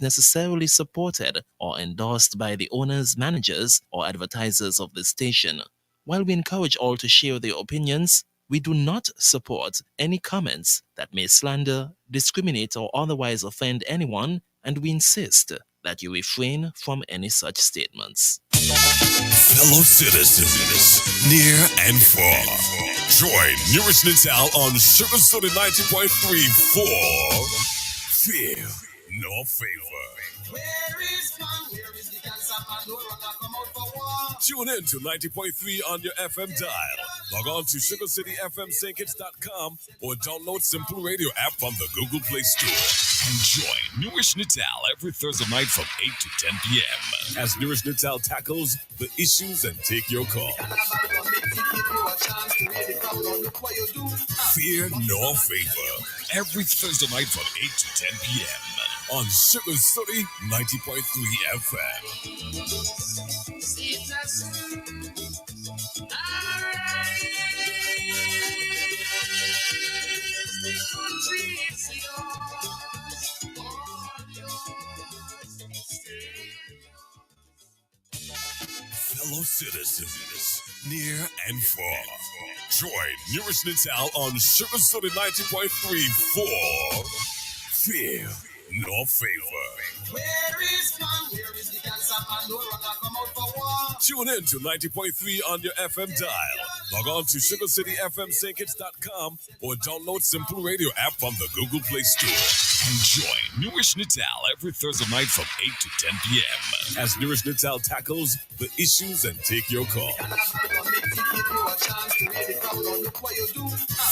necessarily supported or endorsed by the owners, managers, or advertisers of the station. While we encourage all to share their opinions, we do not support any comments that may slander, discriminate, or otherwise offend anyone, and we insist that you refrain from any such statements. Fellow citizens, near and far, join NewRish Nital on Sugar Soda 90.3 for Fear No Favor. Where is one? Where is the cancer man? No run come out for war. Tune in to 90.3 on your FM dial. Log on to SugarCityFMSankits.com or download Simple Radio app from the Google Play Store. And join NewRish Nital every Thursday night from 8 to 10 p.m. as NewRish Nital tackles the issues and take your call. Fear no favor. Every Thursday night from 8 to 10 p.m. on Sugar City 90.3 FM. Fellow citizens, near and far, join NewRish Nital on Sugar Soda 90.3 for Fear No Favor. Where is one? Where is the cancer man? No run come out for war. Tune in to 90.3 on your FM dial. Log on to SugarCityFMSankits.com or download Simple Radio app from the Google Play Store. And join NewRish Nital every Thursday night from 8 to 10 p.m. as NewRish Nital tackles the issues and take your call.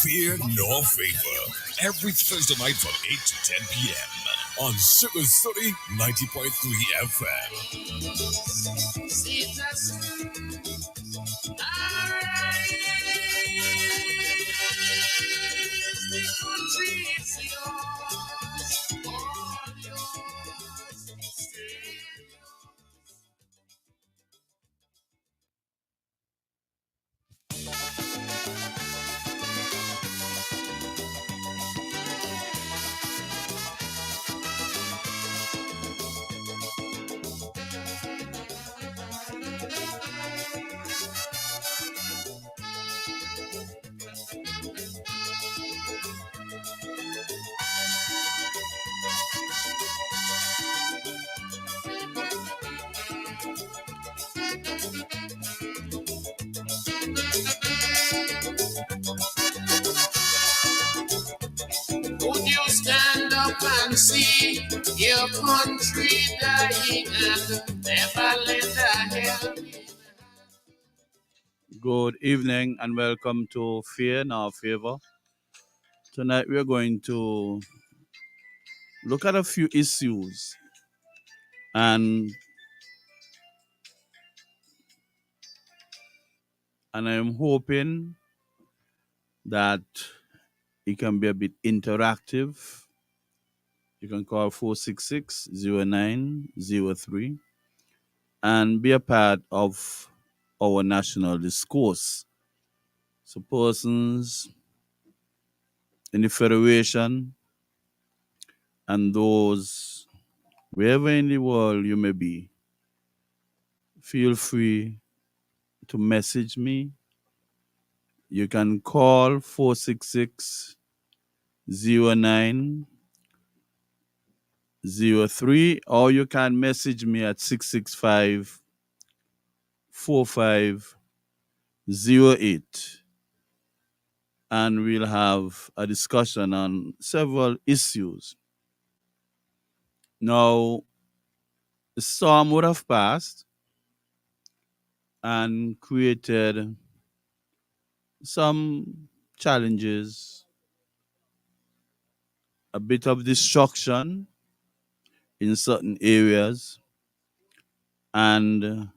Fear no favor. Every Thursday night from 8 to 10 p.m. on Sugar City 90.3 FM. Would you stand up and see your country dying and never lend a help? Good evening and welcome to Fear No Favor. Tonight we're going to look at a few issues and I'm hoping that it can be a bit interactive. You can call 466-0903 and be a part of our national discourse. So persons in the Federation and those wherever in the world you may be, feel free to message me. You can call 466-0903 or you can message me at 665-4508 and we'll have a discussion on several issues. Now, the storm would have passed and created some challenges, a bit of destruction in certain areas, and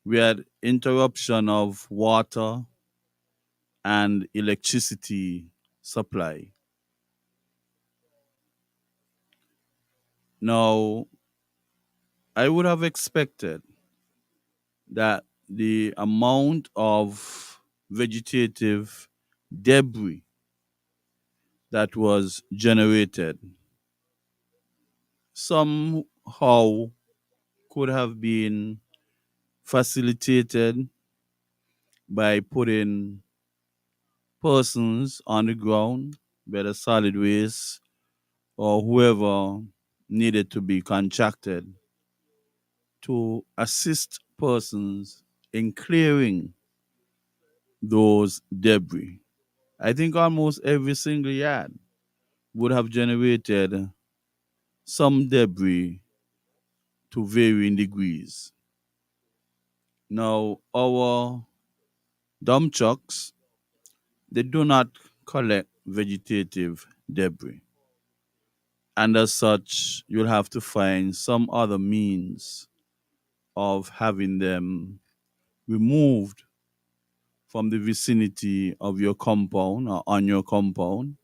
we had interruption of water and electricity supply. Now, I would have expected that the amount of vegetative debris that was generated somehow could have been facilitated by putting persons on the ground, whether solid waste or whoever needed to be contracted to assist persons in clearing those debris. I think almost every single yard would have generated some debris to varying degrees. Now, our dump trucks, they do not collect vegetative debris. And as such, you'll have to find some other means of having them removed from the vicinity of your compound or on your compound.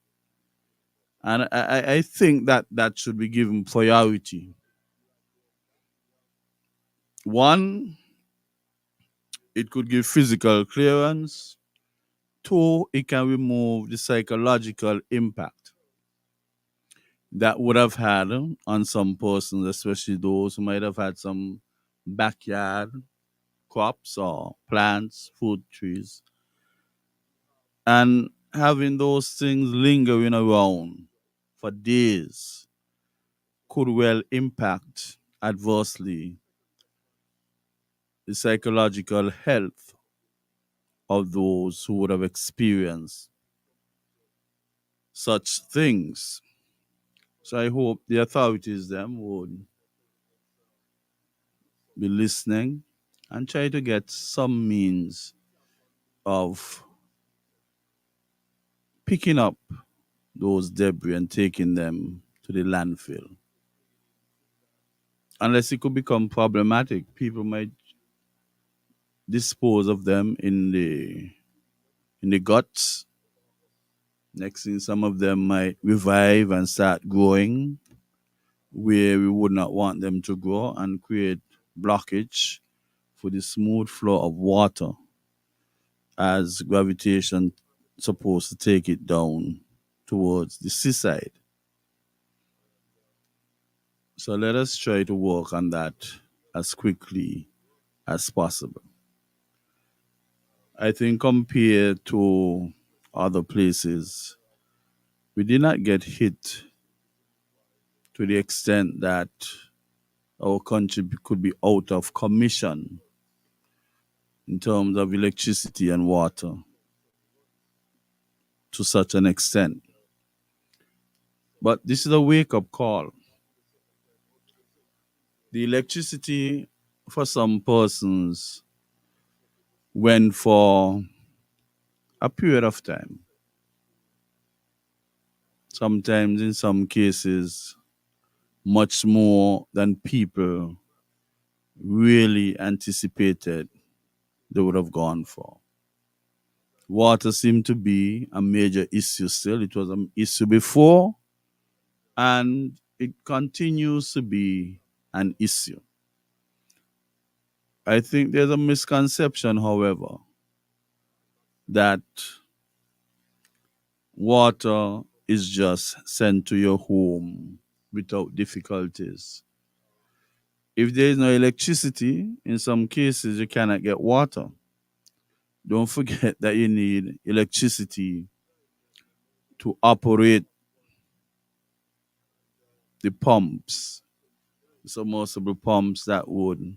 And I think that that should be given priority. One, it could give physical clearance. Two, it can remove the psychological impact that would have had on some persons, especially those who might have had some backyard crops or plants, fruit trees, and having those things lingering around for days could well impact adversely the psychological health of those who would have experienced such things. So I hope the authorities them would be listening and try to get some means of picking up those debris and taking them to the landfill. Unless it could become problematic, people might dispose of them in the guts. Next thing, some of them might revive and start growing where we would not want them to grow and create blockage for the smooth flow of water as gravitation supposed to take it down towards the seaside. So let us try to work on that as quickly as possible. I think compared to other places, we did not get hit to the extent that our country could be out of commission in terms of electricity and water to such an extent. But this is a wake up call. The electricity for some persons went for a period of time. Sometimes, in some cases, much more than people really anticipated they would have gone for. Water seemed to be a major issue still. It was an issue before, and it continues to be an issue. I think there's a misconception, however, that water is just sent to your home without difficulties. If there is no electricity, in some cases you cannot get water. Don't forget that you need electricity to operate the pumps, submersible pumps that would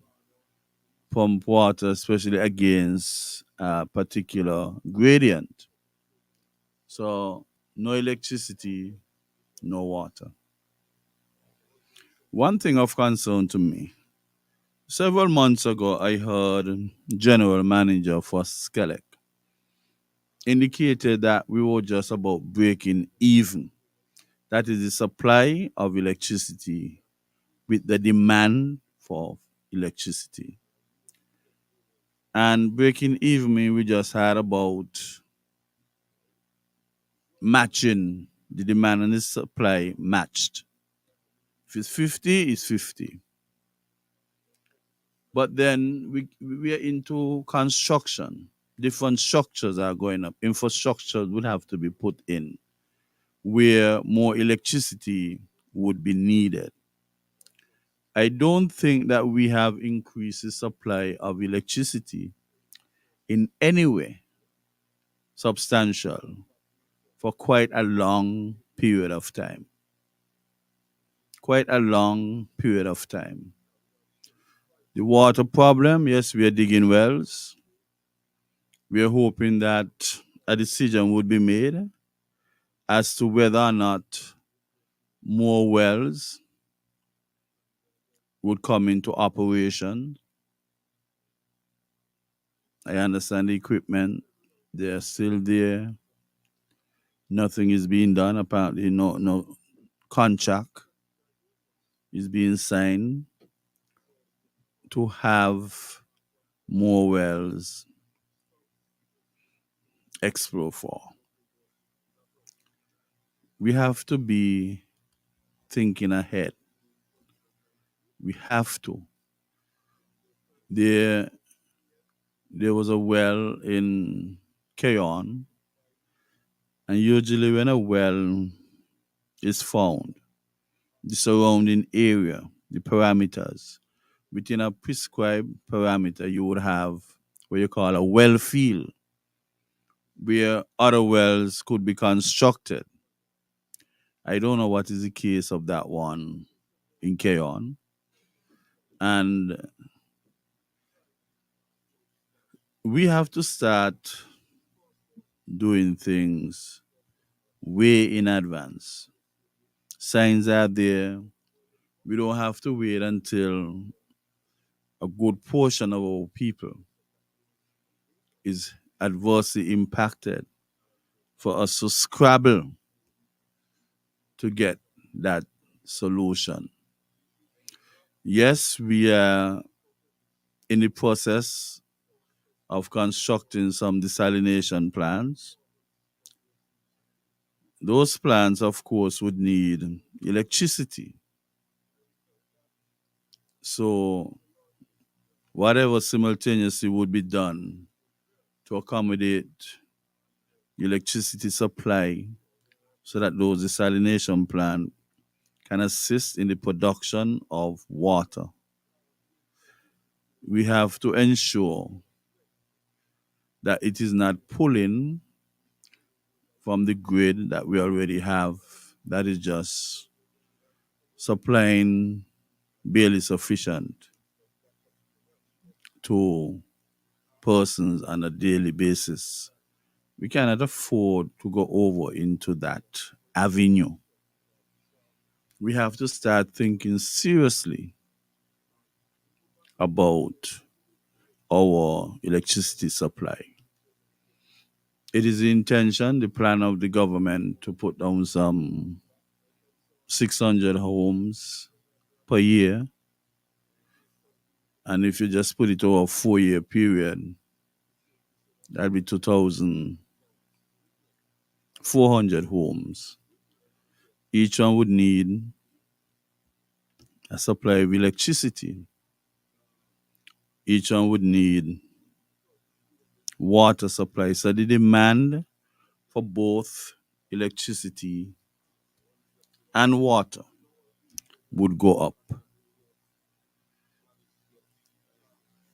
pump water, especially against a particular gradient. So, no electricity, no water. One thing of concern to me, several months ago, I heard general manager for Skelec indicated that we were just about breaking even. That is the supply of electricity with the demand for electricity. And breaking even means we just had about matching the demand and the supply matched. If it's 50, it's 50. But then we are into construction. Different structures are going up. Infrastructure would have to be put in where more electricity would be needed. I don't think that we have increased the supply of electricity in any way substantial for quite a long period of time. Quite a long period of time. The water problem, yes, we are digging wells. We are hoping that a decision would be made as to whether or not more wells would come into operation. I understand the equipment, they're still there. Nothing is being done. Apparently, no contract is being signed to have more wells explored for. We have to be thinking ahead. We have to. There, there was a well in Keon, and usually when a well is found, the surrounding area, the parameters, within a prescribed parameter, you would have what you call a well field, where other wells could be constructed. I don't know what is the case of that one in Keon. And we have to start doing things way in advance. Signs are there. We don't have to wait until a good portion of our people is adversely impacted for us to scrabble to get that solution. Yes, we are in the process of constructing some desalination plants. Those plants, of course, would need electricity. So, whatever simultaneously would be done to accommodate electricity supply so that those desalination plants can assist in the production of water. We have to ensure that it is not pulling from the grid that we already have, that is just supplying barely sufficient to persons on a daily basis. We cannot afford to go over into that avenue. We have to start thinking seriously about our electricity supply. It is the intention, the plan of the government to put down some 600 homes per year. And if you just put it over a 4-year period, that'll be 2,400 homes. Each one would need a supply of electricity. Each one would need water supply. So the demand for both electricity and water would go up.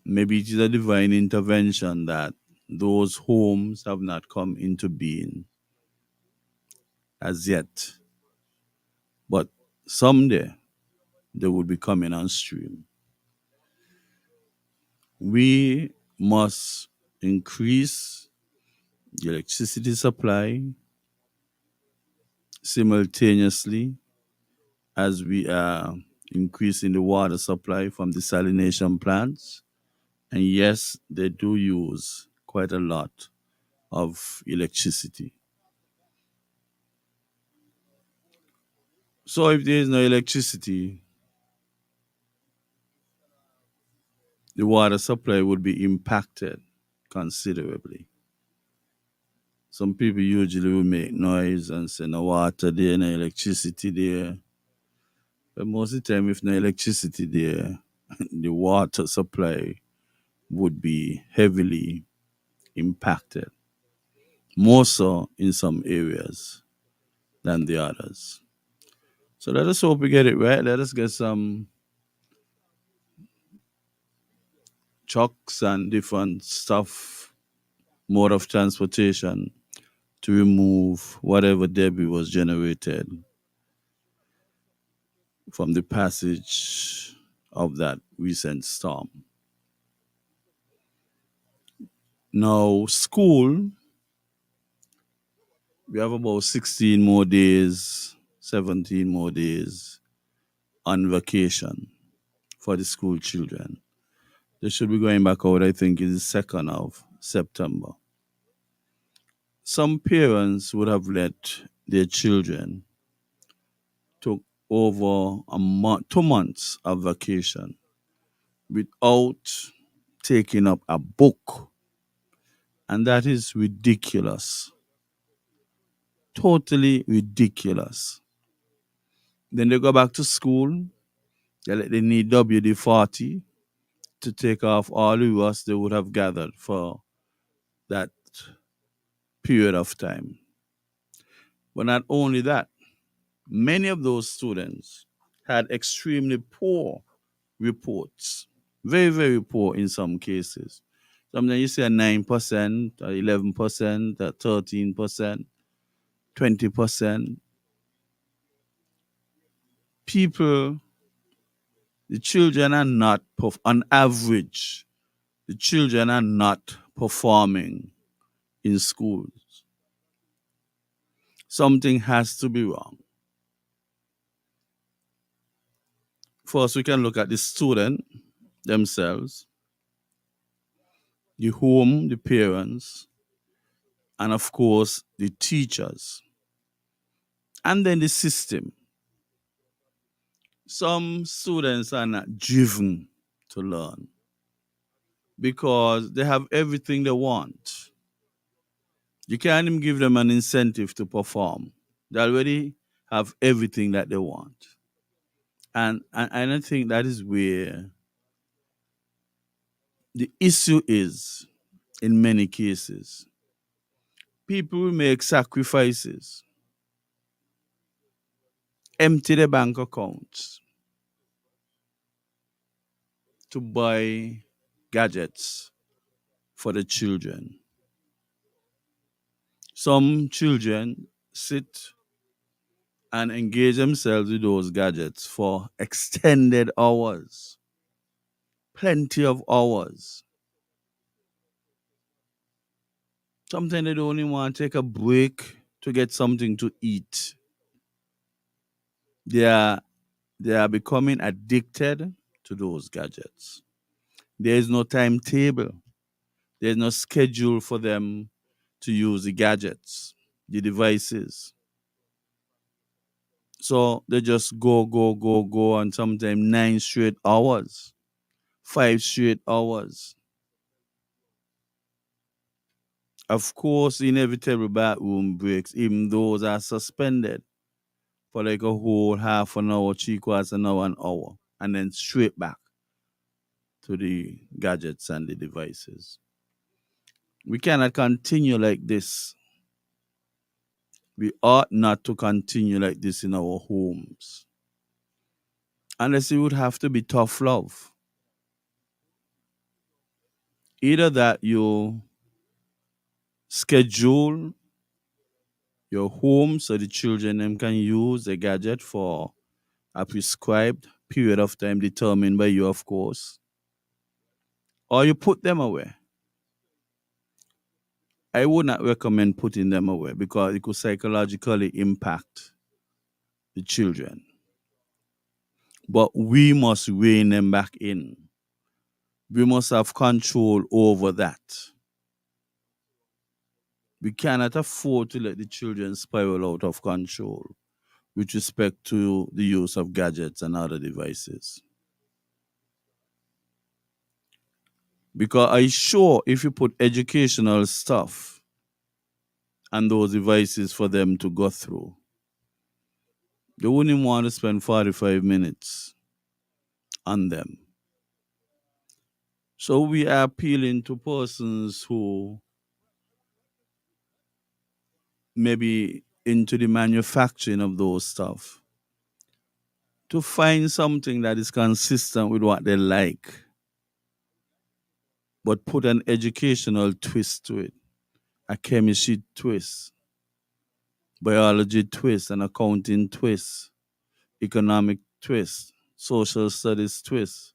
Maybe it is a divine intervention that those homes have not come into being as yet. But someday they will be coming on stream. We must increase the electricity supply simultaneously as we are increasing the water supply from desalination plants. And yes, they do use quite a lot of electricity. So if there is no electricity, the water supply would be impacted considerably. Some people usually will make noise and say no water there, no electricity there. But most of the time, if no electricity there, the water supply would be heavily impacted, more so in some areas than the others. So let us hope we get it right. Let us get some trucks and different stuff, mode of transportation to remove whatever debris was generated from the passage of that recent storm. Now, school, we have about 16 more days, 17 more days on vacation for the school children. They should be going back out, I think, is the 2nd of September. Some parents would have let their children took over a month, 2 months of vacation without taking up a book. And that is ridiculous. Totally ridiculous. Then they go back to school. They need WD-40 to take off all the rust they would have gathered for that period of time. But not only that, many of those students had extremely poor reports, very, very poor in some cases. Sometimes you see a 9%, 11%, 13%, 20%. People, the children are not, on average, the children are not performing in schools. Something has to be wrong. First, we can look at the student themselves, the home, the parents, and of course, the teachers, and then the system. Some students are not driven to learn because they have everything they want. You can't even give them an incentive to perform. They already have everything that they want. And I think that is where the issue is in many cases. People will make sacrifices, empty their bank accounts to buy gadgets for the children. Some children sit and engage themselves with those gadgets for extended hours, plenty of hours. Sometimes they don't even want to take a break to get something to eat. They are becoming addicted to those gadgets. There is no timetable. There's no schedule for them to use the gadgets, the devices. So they just go, and sometimes 9 straight hours, 5 straight hours. Of course, inevitable bathroom breaks, even those are suspended for like a whole half an hour, 3/4 an hour, and then straight back to the gadgets and the devices. We cannot continue like this. We ought not to continue like this in our homes. Unless it would have to be tough love. Either that you schedule your home so the children them can use the gadget for a prescribed period of time determined by you, of course, or you put them away. I would not recommend putting them away because it could psychologically impact the children. But we must rein them back in. We must have control over that. We cannot afford to let the children spiral out of control with respect to the use of gadgets and other devices. Because I'm sure if you put educational stuff and those devices for them to go through, they wouldn't want to spend 45 minutes on them. So we are appealing to persons who maybe into the manufacturing of those stuff to find something that is consistent with what they like. but put an educational twist to it, a chemistry twist, biology twist, an accounting twist, economic twist, social studies twist.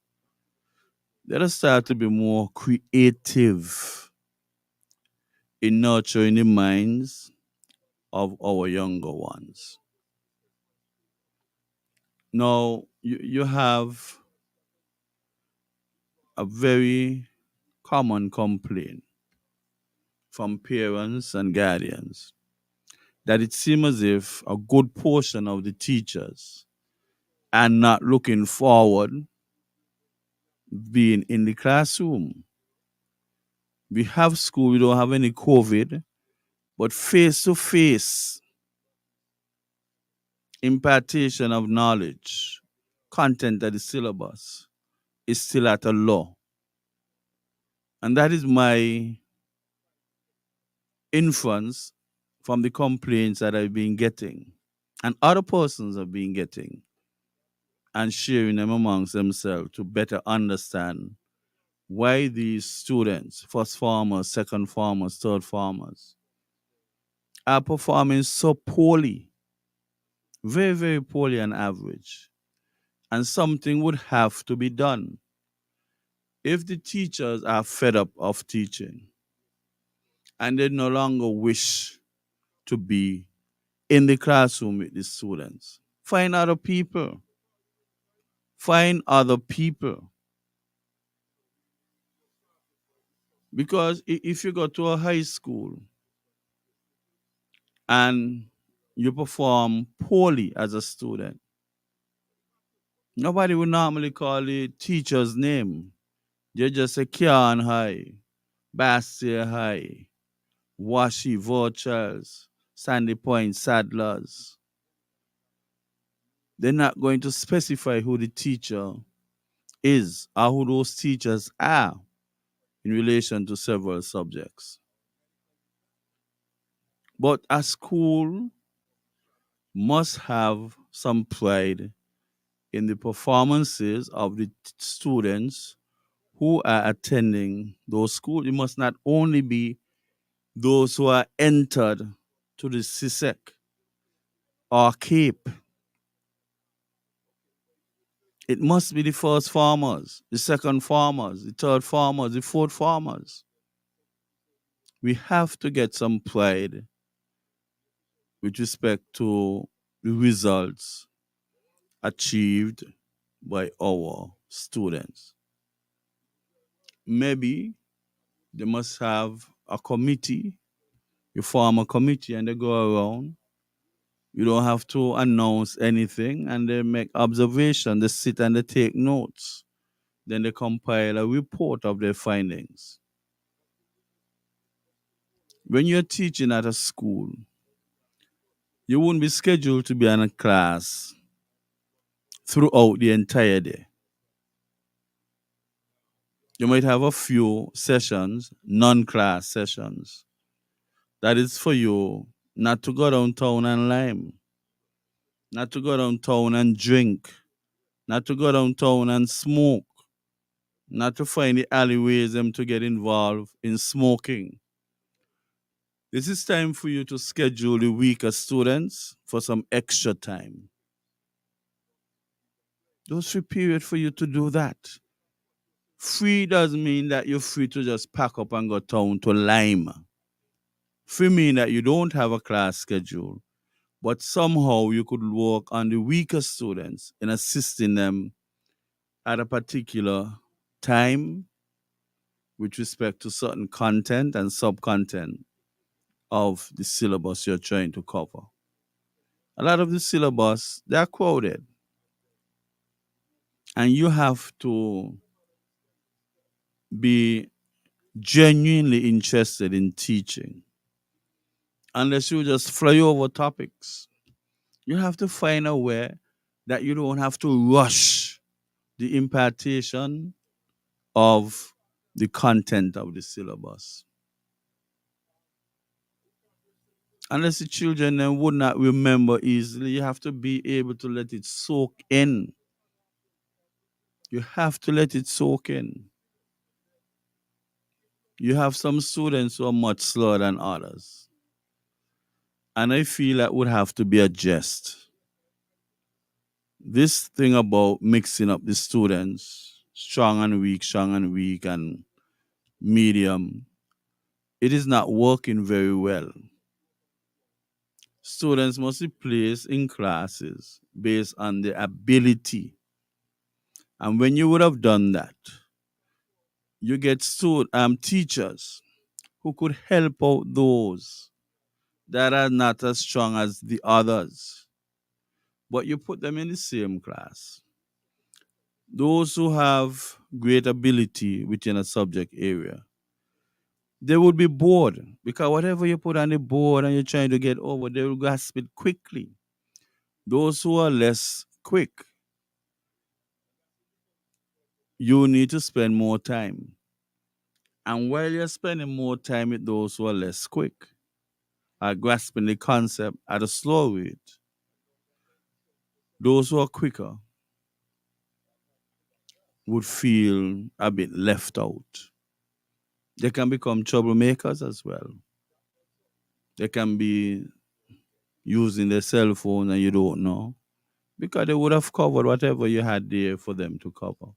Let us start to be more creative in nurturing the minds of our younger ones. Now, you have a very common complaint from parents and guardians that it seems as if a good portion of the teachers are not looking forward being in the classroom. We have school, we don't have any COVID, but face to face impartation of knowledge, content of the syllabus is still at a low. And that is my inference from the complaints that I've been getting and other persons have been getting and sharing them amongst themselves to better understand why these students, first farmers, second farmers, third farmers, are performing so poorly, very, very poorly on average. And something would have to be done. If the teachers are fed up of teaching and they no longer wish to be in the classroom with the students, find other people. Find other people. Because if you go to a high school and you perform poorly as a student, nobody would normally call the teacher's name. They just say Kian High, Bastia High, Washi Vorchels, Sandy Point Sadlers. They're not going to specify who the teacher is or who those teachers are in relation to several subjects. But a school must have some pride in the performances of the students who are attending those schools. It must not only be those who are entered to the CSEC or CAPE. It must be the first farmers, the second farmers, the third farmers, the fourth farmers. We have to get some pride with respect to the results achieved by our students. Maybe they must have a committee. You form a committee and they go around. You don't have to announce anything and they make observation. They sit and they take notes. Then they compile a report of their findings. When you're teaching at a school, you won't be scheduled to be in a class throughout the entire day. You might have a few sessions, non-class sessions. That is for you not to go downtown and lime, not to go downtown and drink, not to go downtown and smoke, not to find the alleyways them to get involved in smoking. This is time for you to schedule the weaker students for some extra time. Those free period for you to do that. Free doesn't mean that you're free to just pack up and go town to lime. Free mean that you don't have a class schedule, but somehow you could work on the weaker students in assisting them at a particular time with respect to certain content and sub-content of the syllabus you're trying to cover. A lot of the syllabus, they're quoted. And you have to be genuinely interested in teaching. Unless you just fly over topics, you have to find a way that you don't have to rush the impartation of the content of the syllabus. Unless the children then would not remember easily, you have to be able to let it soak in. You have to let it soak in. You have some students who are much slower than others. And I feel that would have to be addressed. This thing about mixing up the students, strong and weak, and medium, it is not working very well. Students must be placed in classes based on their ability. And when you would have done that, you get teachers who could help out those that are not as strong as the others. But you put them in the same class. Those who have great ability within a subject area, they would be bored because whatever you put on the board and you're trying to get over, they will grasp it quickly. Those who are less quick, you need to spend more time. And while you're spending more time with those who are less quick, are grasping the concept at a slow rate, those who are quicker would feel a bit left out. They can become troublemakers as well. They can be using their cell phone and you don't know because they would have covered whatever you had there for them to cover.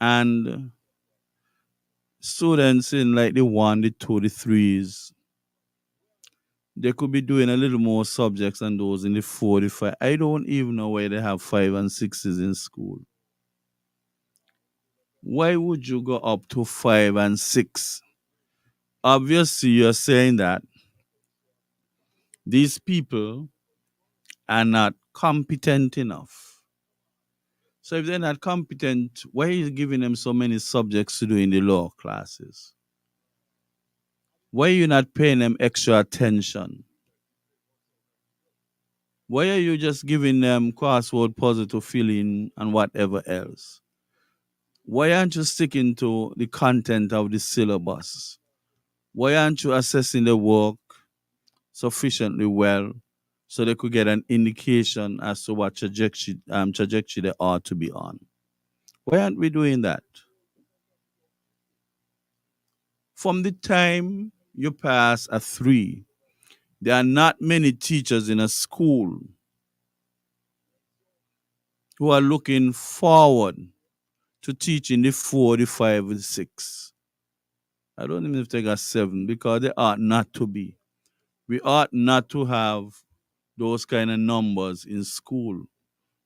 And students in like the one, the two, the threes, they could be doing a little more subjects than those in the 45. I don't even know why they have five and sixes in school. Why would you go up to 5 and 6? Obviously, you're saying that these people are not competent enough. So if they're not competent, why are you giving them so many subjects to do in the law classes? Why are you not paying them extra attention? Why are you just giving them crossword puzzle to fill in and whatever else? Why aren't you sticking to the content of the syllabus? Why aren't you assessing the work sufficiently well so they could get an indication as to what trajectory they ought to be on? Why aren't we doing that? From the time you pass a 3, there are not many teachers in a school who are looking forward to teaching the 4, the 5, the 6. I don't even know if they got 7 because they ought not to be. We ought not to have those kind of numbers in school.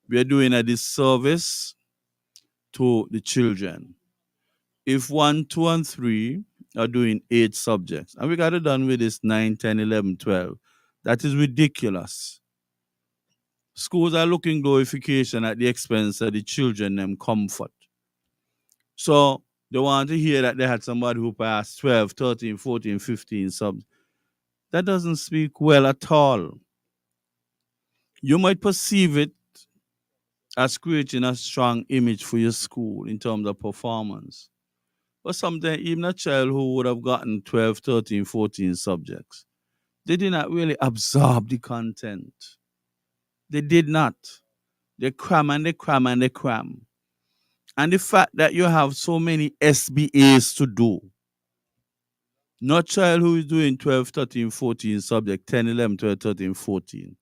We are doing a disservice to the children. If 1, 2, and 3 are doing 8 subjects, and we got it done with this 9, 10, 11, 12, that is ridiculous. Schools are looking glorification at the expense of the children them comfort. So they want to hear that they had somebody who passed 12, 13, 14, 15 subs. That doesn't speak well at all. You might perceive it as creating a strong image for your school in terms of performance. But sometimes even a child who would have gotten 12, 13, 14 subjects, they did not really absorb the content. They did not. They cram and they cram and they cram. And the fact that you have so many SBAs to do, not child who is doing 12, 13, 14 subject, 10, 11, 12, 13, 14,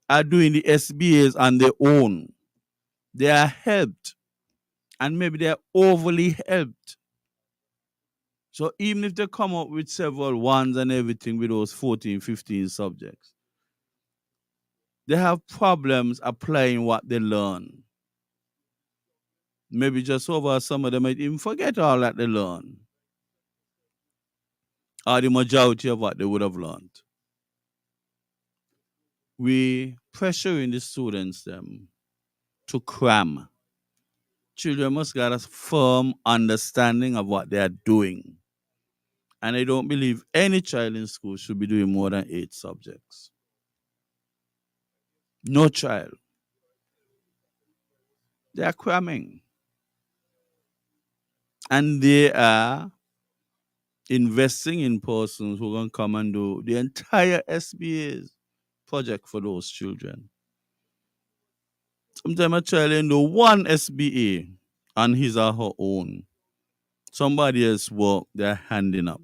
are doing the SBAs on their own. They are helped. And maybe they are overly helped. So even if they come up with several ones and everything with those 14, 15 subjects, they have problems applying what they learn. Maybe just over some of them might even forget all that they learn. Or the majority of what they would have learned. We pressuring the students them to cram. Children must get a firm understanding of what they are doing. And I don't believe any child in school should be doing more than 8 subjects. No child. They are cramming. And they are investing in persons who are going to come and do the entire SBA project for those children. Sometimes a child can do one SBA on his or her own. Somebody else work, they're handing up.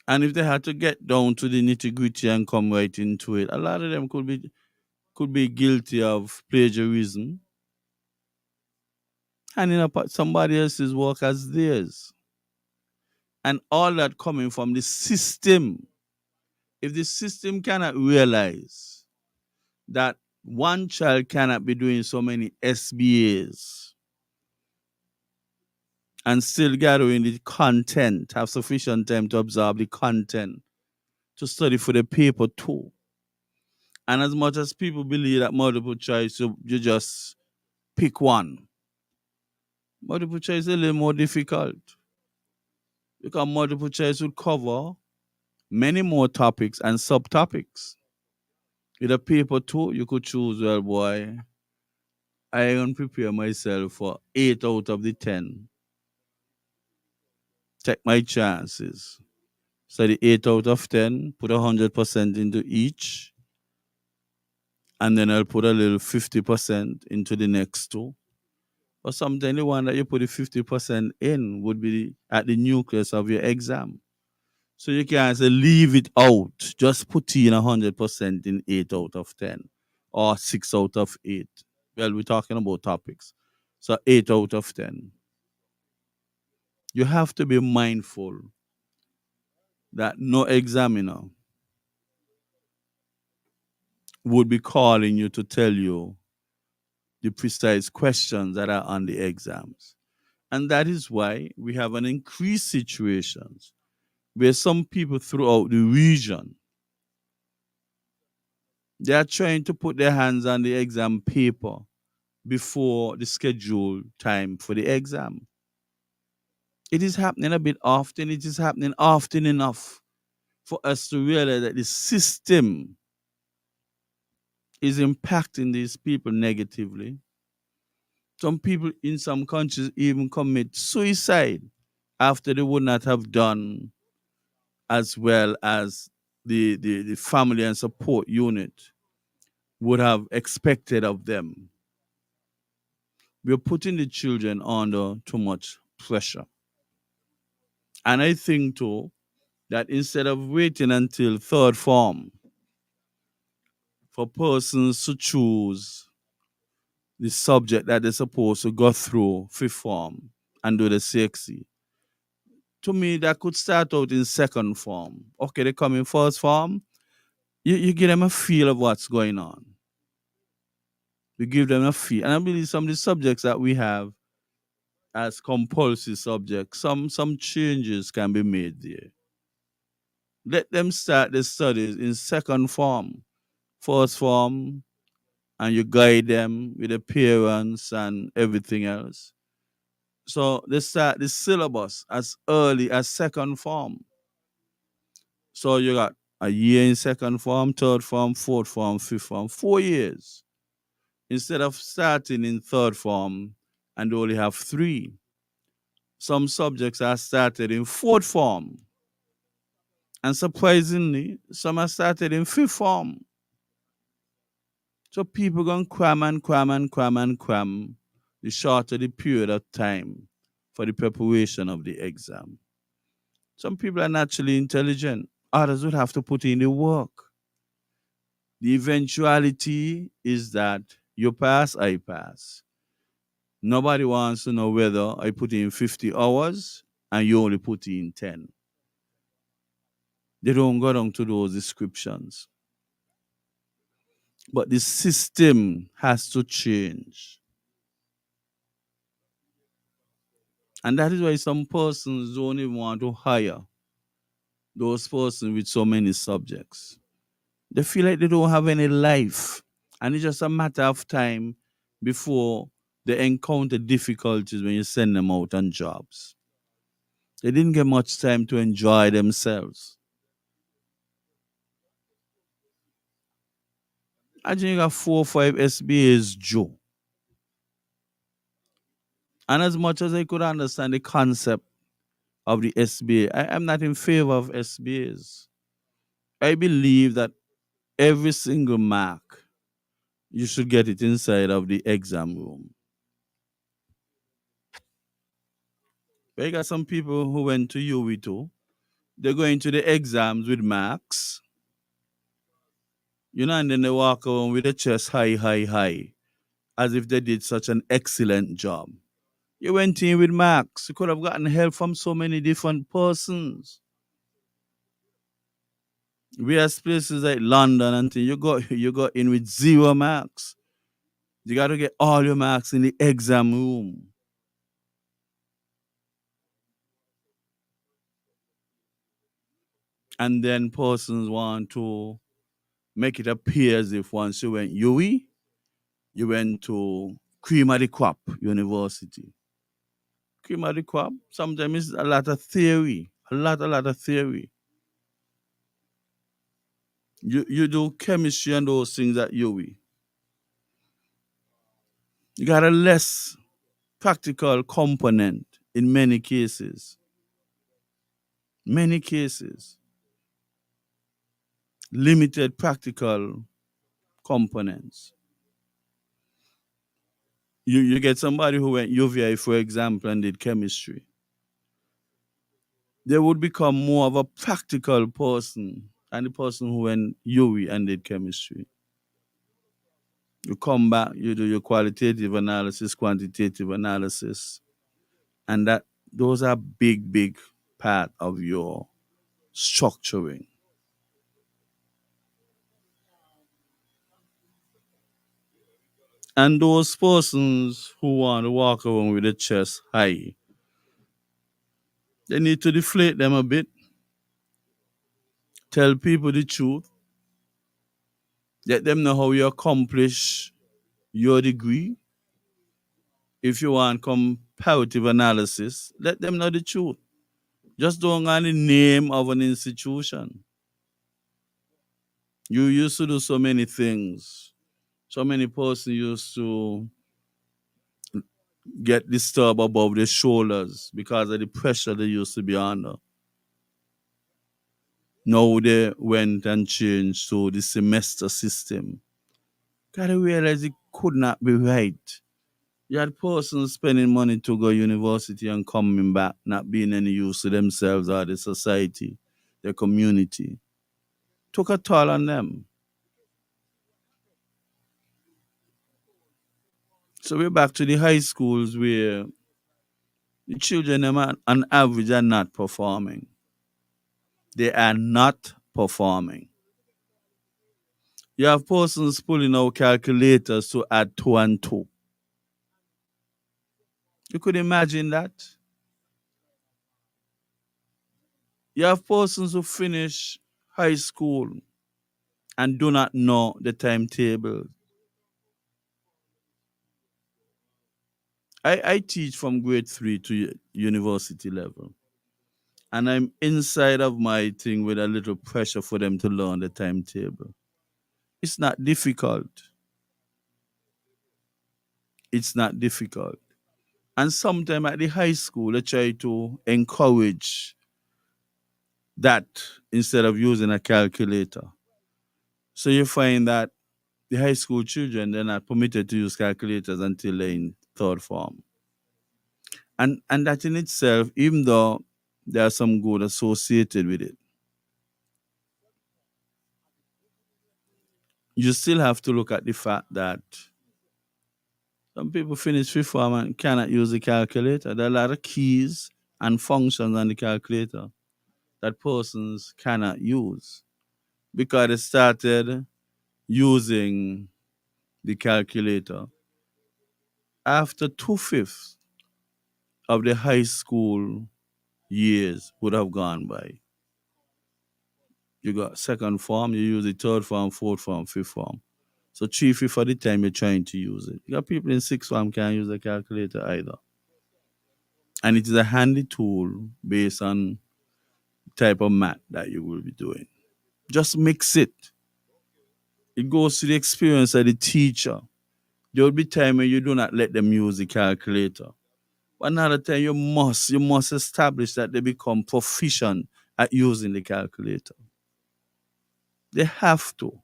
And if they had to get down to the nitty gritty and come right into it, a lot of them could be guilty of plagiarism, handing up somebody else's work as theirs. And all that coming from the system. If the system cannot realize that one child cannot be doing so many SBAs and still gathering the content, have sufficient time to absorb the content, to study for the paper too. And as much as people believe that multiple choice, you just pick one. Multiple choice is a little more difficult because multiple choice would cover many more topics and subtopics. With a paper too, you could choose, well, boy, I can prepare myself for 8 out of the 10. Take my chances. Study 8 out of 10, put 100% into each, and then I'll put a little 50% into the next two. But sometimes the one that you put the 50% in would be at the nucleus of your exam. So you can't say leave it out. Just put in 100% in 8 out of 10 or 6 out of 8. Well, we're talking about topics. So 8 out of 10. You have to be mindful that no examiner would be calling you to tell you the precise questions that are on the exams. And that is why we have an increased situations where some people throughout the region, they are trying to put their hands on the exam paper before the scheduled time for the exam. It is happening a bit often. It is happening often enough for us to realize that the system is impacting these people negatively. Some people in some countries even commit suicide after they would not have done as well as the family and support unit would have expected of them. We're putting the children under too much pressure. And I think too that instead of waiting until third form for persons to choose the subject that they're supposed to go through fifth form and do the CXC, to me that could start out in second form. Okay, they come in first form, you give them a feel of what's going on. You give them a feel. And I believe some of the subjects that we have as compulsory subjects, some changes can be made there. Let them start the studies in second form, first form, and you guide them with the parents and everything else. So they start the syllabus as early as second form. So you got a year in second form, third form, fourth form, fifth form, 4 years. Instead of starting in third form and only have 3. Some subjects are started in fourth form. And surprisingly, some are started in fifth form. So people going to cram and cram and cram and cram the shorter the period of time for the preparation of the exam. Some people are naturally intelligent. Others would have to put in the work. The eventuality is that you pass, I pass. Nobody wants to know whether I put in 50 hours and you only put in 10. They don't go down to those descriptions. But the system has to change. And that is why some persons don't even want to hire those persons with so many subjects. They feel like they don't have any life. And it's just a matter of time before they encounter difficulties when you send them out on jobs. They didn't get much time to enjoy themselves. Imagine you got 4 or 5 SBAs Joe. And as much as I could understand the concept of the SBA, I am not in favor of SBAs. I believe that every single mark, you should get it inside of the exam room. But you got some people who went to UWI too. They're going to the exams with marks, and then they walk around with a chest high, high, high, as if they did such an excellent job. You went in with marks. You could have gotten help from so many different persons. We have places like London and things. You got in with 0 marks. You got to get all your marks in the exam room. And then persons want to make it appear as if once you went UWI, you went to cream of the crop university. Cream of the crop, sometimes it's a lot of theory. A lot of theory. You do chemistry and those things at UWI. You got a less practical component in many cases. Many cases. Limited practical components. You get somebody who went UVI, for example, and did chemistry. They would become more of a practical person than the person who went UWI and did chemistry. You come back, you do your qualitative analysis, quantitative analysis, and those are big, big part of your structuring. And those persons who want to walk around with their chest high, they need to deflate them a bit, tell people the truth, let them know how you accomplish your degree. If you want comparative analysis, let them know the truth. Just don't want the name of an institution. You used to do so many things. So many persons used to get disturbed above their shoulders because of the pressure they used to be under. Now they went and changed to the semester system. Gotta realize it could not be right. You had persons spending money to go university and coming back, not being any use to themselves or the society, their community. Took a toll on them. So we're back to the high schools where the children them on average are not performing. They are not performing. You have persons pulling out calculators to add two and two. You could imagine that. You have persons who finish high school and do not know the timetable. I teach from grade 3 to university level. And I'm inside of my thing with a little pressure for them to learn the timetable. It's not difficult. It's not difficult. And sometimes at the high school, they try to encourage that instead of using a calculator. So you find that the high school children, they're not permitted to use calculators until they're in third form. And that in itself, even though there are some good associated with it, you still have to look at the fact that some people finish fifth form and cannot use the calculator. There are a lot of keys and functions on the calculator that persons cannot use because they started using the calculator after 2/5 of the high school years would have gone by. You got second form, you use the third form, fourth form, fifth form. So 3/5 of the time you're trying to use it. You got people in sixth form can't use a calculator either. And it is a handy tool based on type of math that you will be doing. Just mix it. It goes to the experience of the teacher. There will be time when you do not let them use the calculator. But another time you must establish that they become proficient at using the calculator. They have to.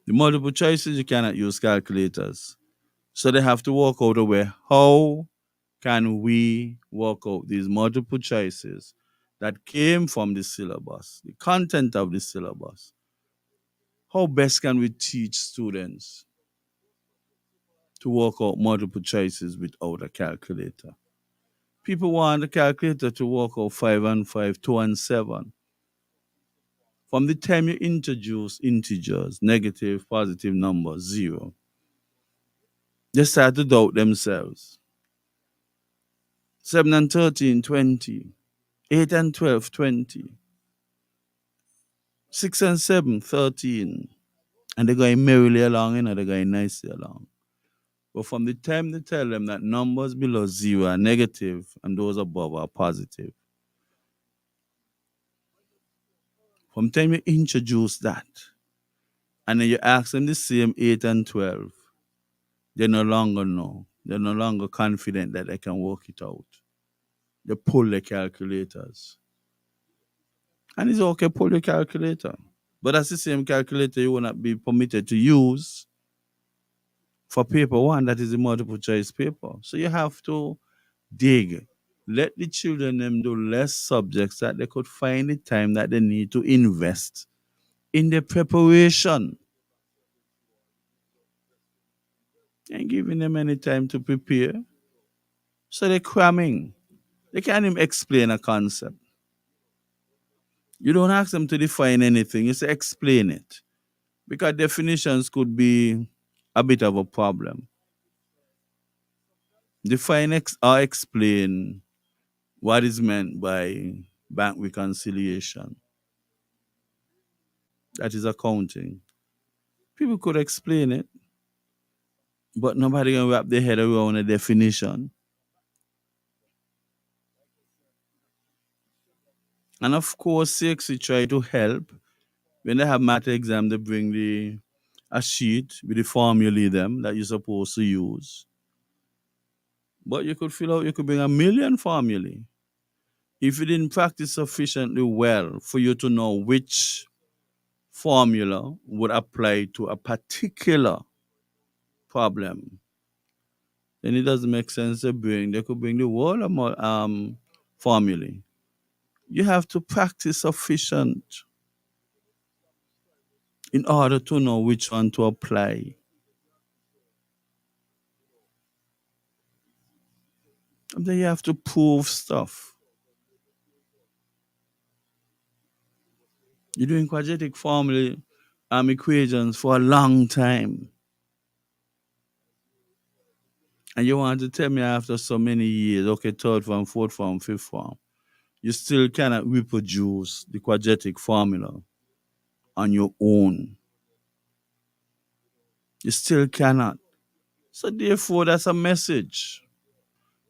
The multiple choices you cannot use calculators. So they have to work out a way how can we work out these multiple choices that came from the syllabus, the content of the syllabus? How best can we teach students to work out multiple choices without a calculator? People want a calculator to work out 5 and 5, 2 and 7. From the time you introduce integers, negative, positive numbers, 0, they start to doubt themselves. 7 and 13, 20. 8 and 12, 20. 6 and 7, 13. And they're going merrily along, they're going nicely along. But from the time they tell them that numbers below 0 are negative and those above are positive, from the time you introduce that, and then you ask them the same 8 and 12, they no longer know. They're no longer confident that they can work it out. They pull the calculators. And it's okay, pull the calculator. But that's the same calculator you will not be permitted to use for paper one, that is the multiple choice paper. So you have to dig. Let the children them do less subjects that they could find the time that they need to invest in the preparation. And giving them any time to prepare. So they're cramming. They can't even explain a concept. You don't ask them to define anything, you say explain it. Because definitions could be a bit of a problem. Define or explain what is meant by bank reconciliation. That is accounting. People could explain it, but nobody can wrap their head around a definition. And of course, CXC try to help. When they have math exam, they bring a sheet with the formulae them that you're supposed to use. But you could you could bring a million formulae. If you didn't practice sufficiently well for you to know which formula would apply to a particular problem, then it doesn't make sense to bring. They could bring the whole formulae. You have to practice sufficient in order to know which one to apply. And then you have to prove stuff. You're doing quadratic formula equations for a long time. And you want to tell me after so many years, okay, third form, fourth form, fifth form, you still cannot reproduce the quadratic formula on your own. You still cannot. So therefore, that's a message.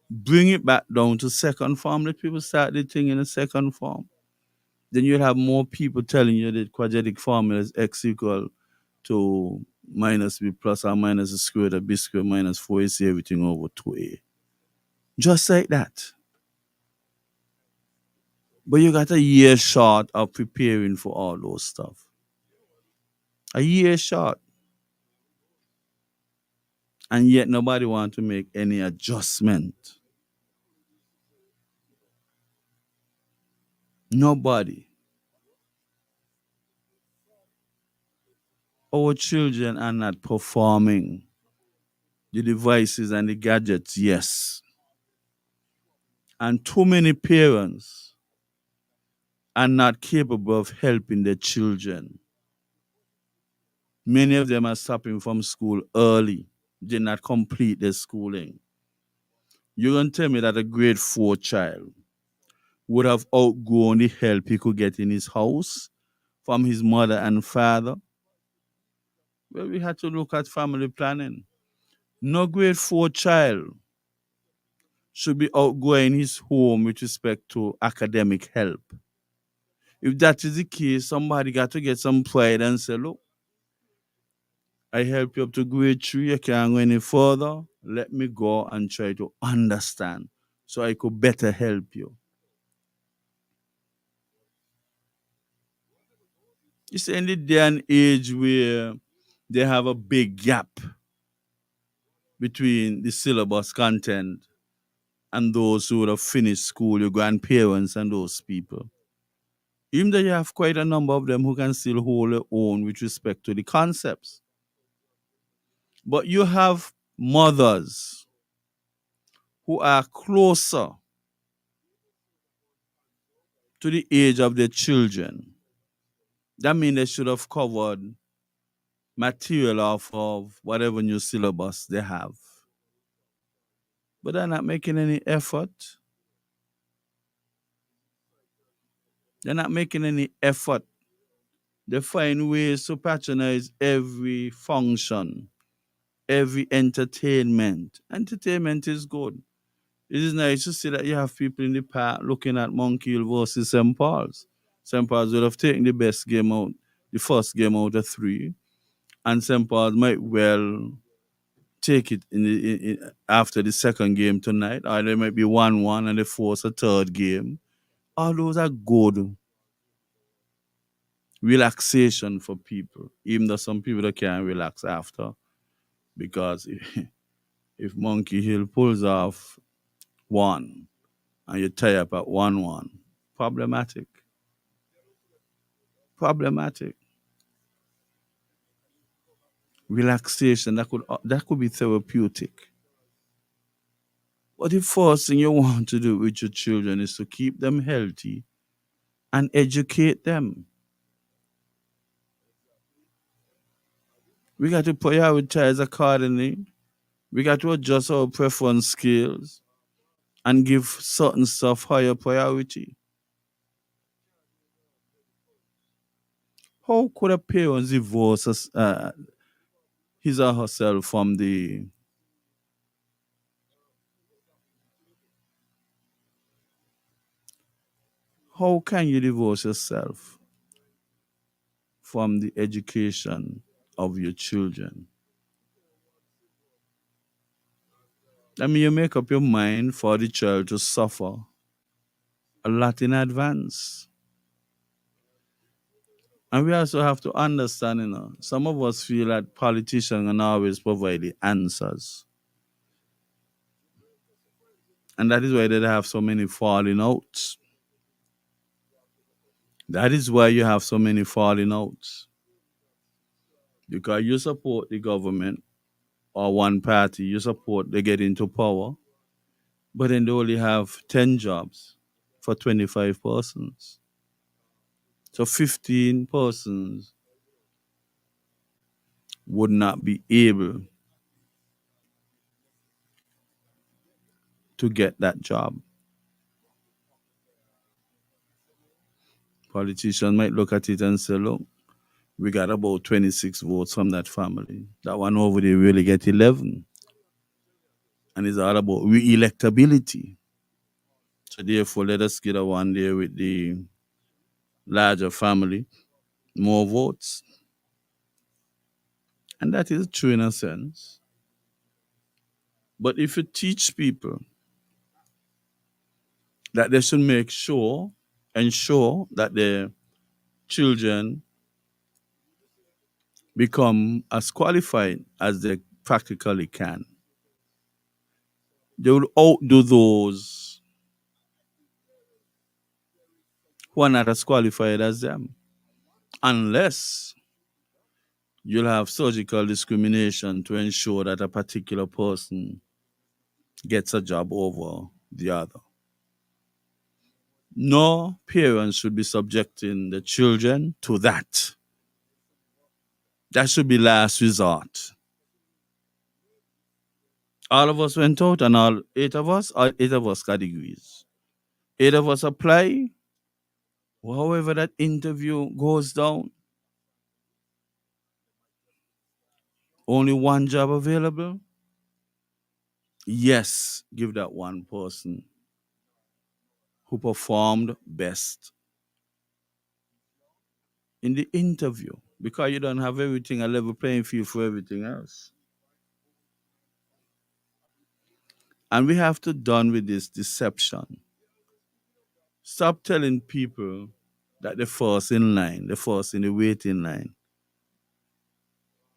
Bring it back down to second form. Let people start the thing in the second form. Then you'll have more people telling you that quadratic formula is x equal to minus b plus or minus the square root of b squared minus 4ac everything over 2a. Just like that. But you got a year short of preparing for all those stuff. A year short. And yet nobody want to make any adjustment. Nobody. Our children are not performing. The devices and the gadgets, yes. And too many parents are not capable of helping their children. Many of them are stopping from school early. They did not complete their schooling. You're going to tell me that a grade 4 child would have outgrown the help he could get in his house from his mother and father? Well, we had to look at family planning. No grade 4 child should be outgrowing his home with respect to academic help. If that is the case, somebody got to get some pride and say, look, I help you up to grade 3, I can't go any further. Let me go and try to understand so I could better help you. You see, in the day and age where they have a big gap between the syllabus content and those who would have finished school, your grandparents and those people. Even though you have quite a number of them who can still hold their own with respect to the concepts. But you have mothers who are closer to the age of their children. That means they should have covered material off of whatever new syllabus they have. But they're not making any effort. They're not making any effort. They find ways to patronize every function, every entertainment. Entertainment is good. It is nice to see that you have people in the park looking at Monkey Hill versus St. Paul's. St. Paul's would have taken the best game out, the first game out of three, and St. Paul's might well take it after the second game tonight, or there might be 1-1 and they force a third game. All those are good relaxation for people, even though some people that can't relax after, because if Monkey Hill pulls off one and you tie up at 1-1, problematic. Problematic. Relaxation that could be therapeutic. But the first thing you want to do with your children is to keep them healthy and educate them. We got to prioritize accordingly. We got to adjust our preference skills and give certain stuff higher priority. How could a parent divorce his or herself from the how can you divorce yourself from the education of your children? I mean, you make up your mind for the child to suffer a lot in advance. And we also have to understand, some of us feel that politicians can always provide the answers. And that is why they have so many falling outs. That is why you have so many falling outs. Because you support the government or one party, you support they get into power, but then they only have 10 jobs for 25 persons. So 15 persons would not be able to get that job. Politicians might look at it and say, look, we got about 26 votes from that family. That one over there really get 11. And it's all about re-electability. So therefore, let us get a one there with the larger family, more votes. And that is true in a sense. But if you teach people that they should ensure that their children become as qualified as they practically can, they will outdo those who are not as qualified as them. Unless you'll have surgical discrimination to ensure that a particular person gets a job over the other. No parents should be subjecting the children to that. That should be last resort. All of us went out and all 8 of us got degrees. 8 of us apply. However that interview goes down, only one job available. Yes, give that one person who performed best in the interview, because you don't have everything a level playing field for everything else. And we have to done with this deception. Stop telling people that they're first in line, they're first in the waiting line.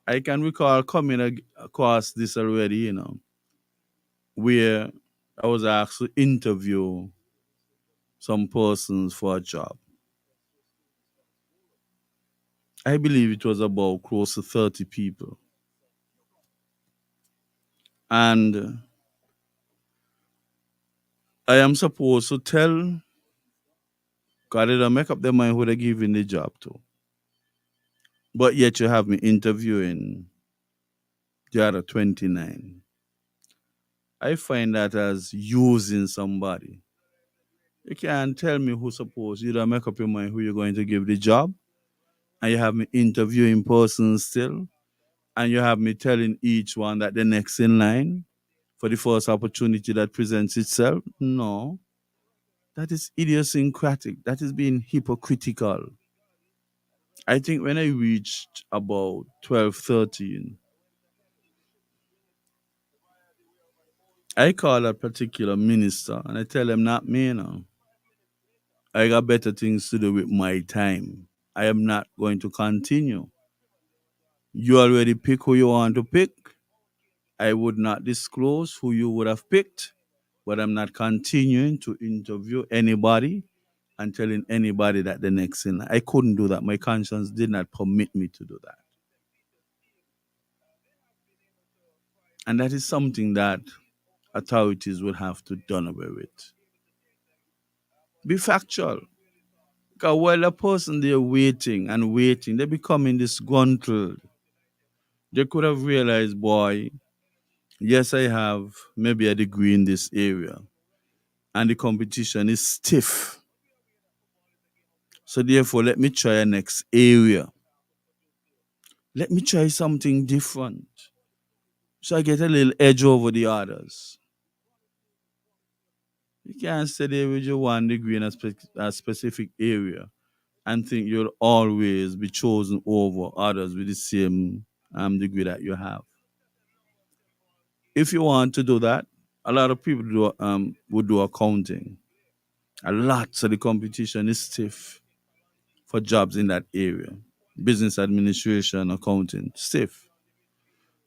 I can recall coming across this already, where I was asked to interview some persons for a job. I believe it was about close to 30 people. And I am supposed to tell, because they don't make up their mind who they're giving the job to. But yet you have me interviewing the other 29. I find that as using somebody. You can't tell me who supposed. You don't make up your mind who you're going to give the job. And you have me interviewing persons still. And you have me telling each one that the next in line for the first opportunity that presents itself. No, that is idiosyncratic. That is being hypocritical. I think when I reached about 12, 13, I call a particular minister and I tell him, not me, you know. I got better things to do with my time. I am not going to continue. You already pick who you want to pick. I would not disclose who you would have picked, but I'm not continuing to interview anybody and telling anybody that the next thing. I couldn't do that. My conscience did not permit me to do that. And that is something that authorities will have to done away with. Be factual. Because while a person they're waiting and waiting, they're becoming disgruntled. They could have realized, boy, yes, I have maybe a degree in this area, and the competition is stiff. So therefore, let me try a next area. Let me try something different. So I get a little edge over the others. You can't stay there with your 1 degree in a specific area and think you'll always be chosen over others with the same degree that you have. If you want to do that, a lot of people would do accounting. A lot, so the competition is stiff for jobs in that area. Business administration, accounting, stiff.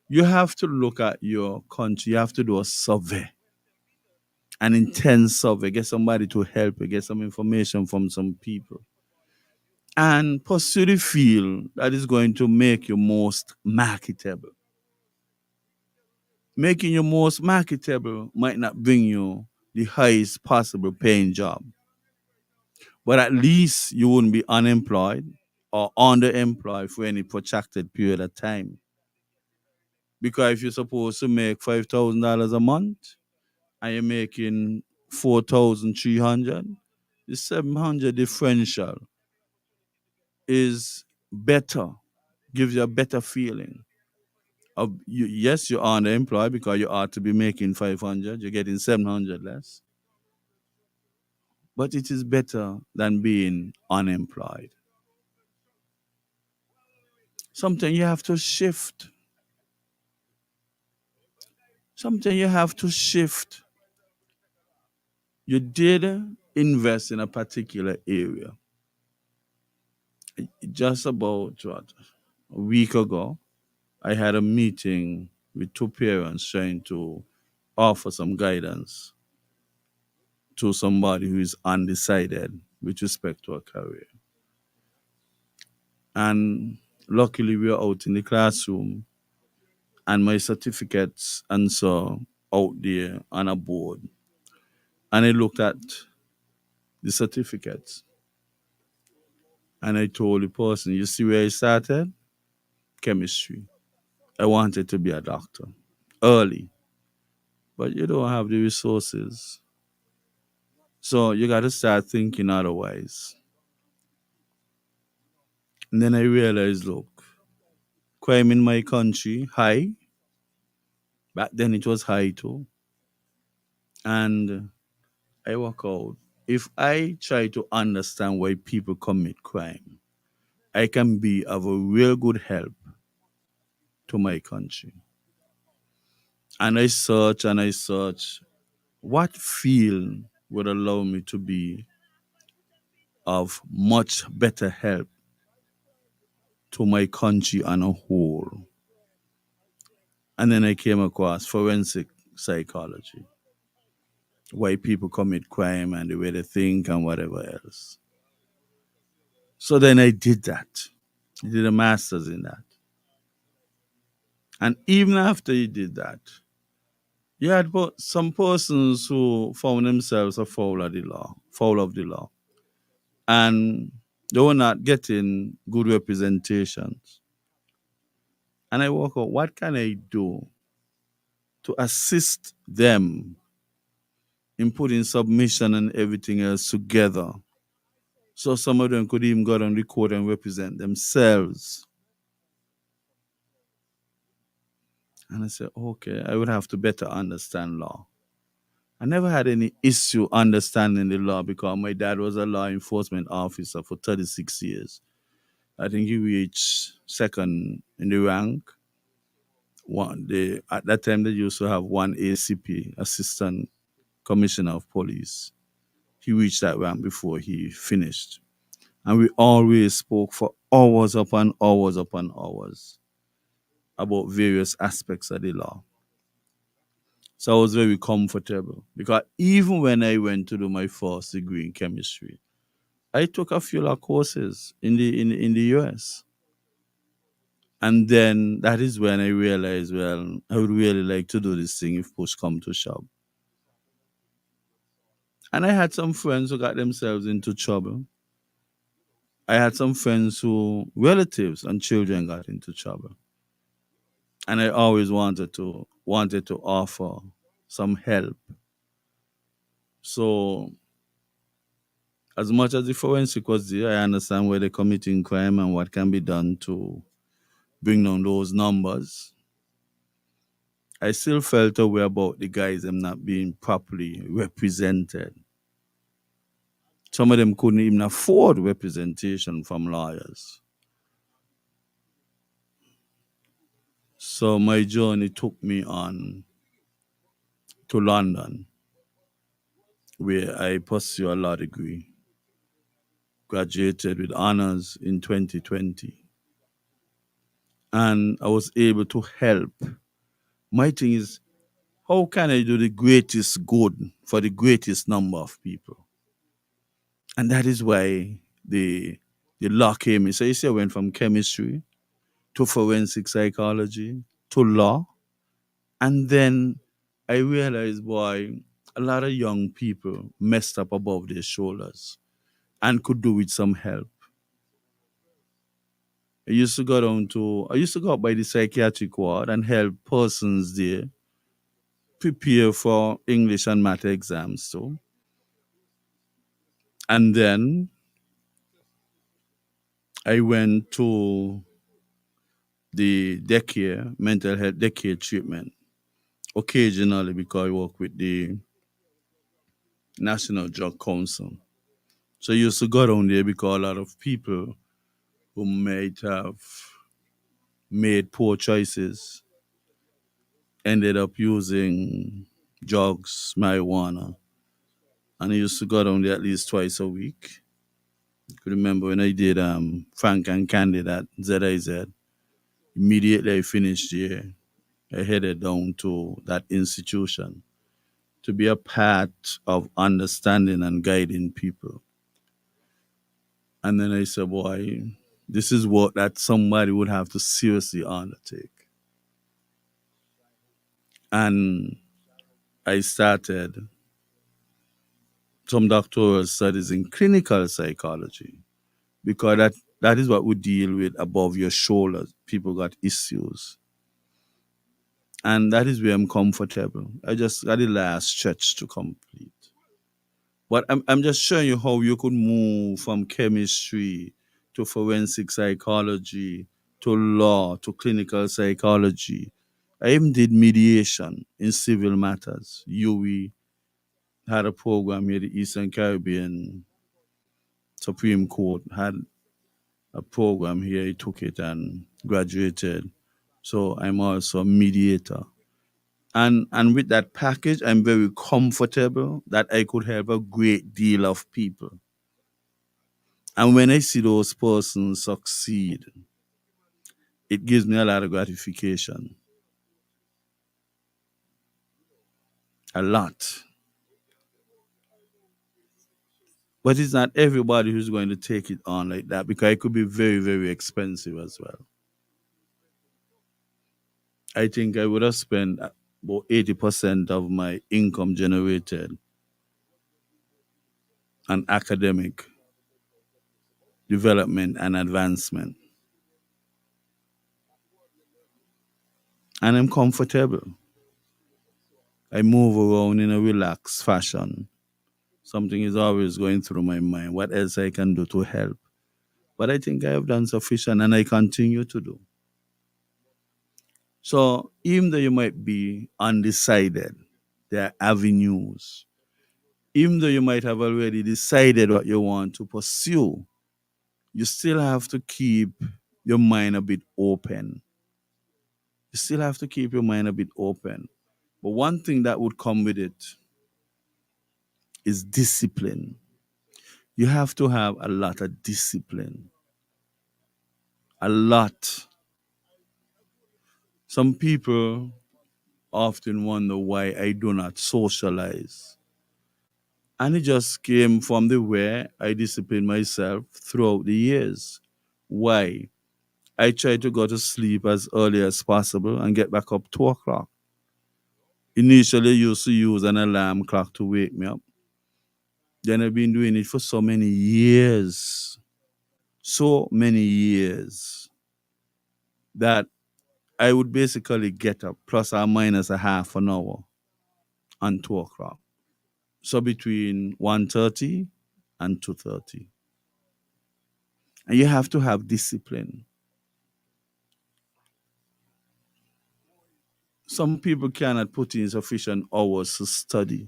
You have to look at your country. You have to do a survey, an intense survey. Get somebody to help you. Get some information from some people, and pursue the field that is going to make you most marketable. Making you most marketable might not bring you the highest possible paying job, but at least you wouldn't be unemployed or underemployed for any protracted period of time. Because if you're supposed to make $5,000 a month and you're making 4,300, the 700 differential is better, gives you a better feeling. Yes, you're underemployed because you ought to be making 500, you're getting 700 less, but it is better than being unemployed. Sometimes you have to shift. Sometimes you have to shift. You did invest in a particular area. Just about a week ago, I had a meeting with two parents trying to offer some guidance to somebody who is undecided with respect to a career. And luckily, we were out in the classroom, and my certificates and so out there on a board. And I looked at the certificates, and I told the person, "You see where I started? Chemistry. I wanted to be a doctor early, but you don't have the resources. So you got to start thinking otherwise." And then I realized, look, crime in my country, high. Back then it was high too. And I work out. If I try to understand why people commit crime, I can be of a real good help to my country. And I search what field would allow me to be of much better help to my country on a whole. And then I came across forensic psychology. why people commit crime and the way they think and whatever else. So then I did that. I did a master's in that. And even after you did that, you had some persons who found themselves a foul of the law, and they were not getting good representations. And I work out, what can I do to assist them in putting submission and everything else together, so some of them could even go on record and represent themselves. And I said, okay, I would have to better understand law. I never had any issue understanding the law because my dad was a law enforcement officer for 36 years. I think he reached second in the rank. At that time, they used to have one ACP, Assistant Commissioner of Police. He reached that rank before he finished. And we always spoke for hours upon hours upon hours about various aspects of the law. So I was very comfortable because even when I went to do my first degree in chemistry, I took a few law courses in the US. And then that is when I realized, well, I would really like to do this thing if push come to shove. And I had some friends who got themselves into trouble. I had some friends who relatives and children got into trouble. And I always wanted to offer some help. So as much as the forensic was there, I understand where they're committing crime and what can be done to bring down those numbers. I still felt a way about the guys them not being properly represented. Some of them couldn't even afford representation from lawyers. So my journey took me on to London, where I pursued a law degree, graduated with honors in 2020. And I was able to help. My thing is, how can I do the greatest good for the greatest number of people? And that is why the law came in. So you see, I went from chemistry to forensic psychology to law. And then I realized, boy, a lot of young people messed up above their shoulders and could do with some help. I used to go up by the psychiatric ward and help persons there prepare for English and math exams too. And then I went to the daycare, mental health daycare treatment occasionally because I work with the National Drug Council. So I used to go down there because a lot of people who might have made poor choices ended up using drugs, marijuana. And I used to go down there at least twice a week. I could remember when I did Frank and Candid at ZIZ. Immediately I finished there, I headed down to that institution to be a part of understanding and guiding people. And then I said, boy, this is what that somebody would have to seriously undertake. And I started some doctoral studies in clinical psychology because that is what we deal with above your shoulders. People got issues. And that is where I'm comfortable. I just got the last stretch to complete. But I'm just showing you how you could move from chemistry to forensic psychology to law to clinical psychology. I even did mediation in civil matters. UE had a program here, the Eastern Caribbean Supreme Court had a program here. He took it and graduated. So I'm also a mediator. And with that package, I'm very comfortable that I could help a great deal of people. And when I see those persons succeed, it gives me a lot of gratification. A lot. But it's not everybody who's going to take it on like that because it could be very, very expensive as well. I think I would have spent about 80% of my income generated on academic development and advancement. And I'm comfortable. I move around in a relaxed fashion. Something is always going through my mind. What else I can do to help? But I think I have done sufficient and I continue to do. So even though you might be undecided, there are avenues. Even though you might have already decided what you want to pursue, you still have to keep your mind a bit open. You still have to keep your mind a bit open. But one thing that would come with it is discipline. You have to have a lot of discipline. A lot. Some people often wonder why I do not socialize. And it just came from the way I disciplined myself throughout the years. Why? I try to go to sleep as early as possible and get back up 2 o'clock. Initially, I used to use an alarm clock to wake me up. Then I've been doing it for so many years. So many years that I would basically get up plus or minus a half an hour on 2 o'clock. So between 1:30 and 2:30. And you have to have discipline. Some people cannot put in sufficient hours to study.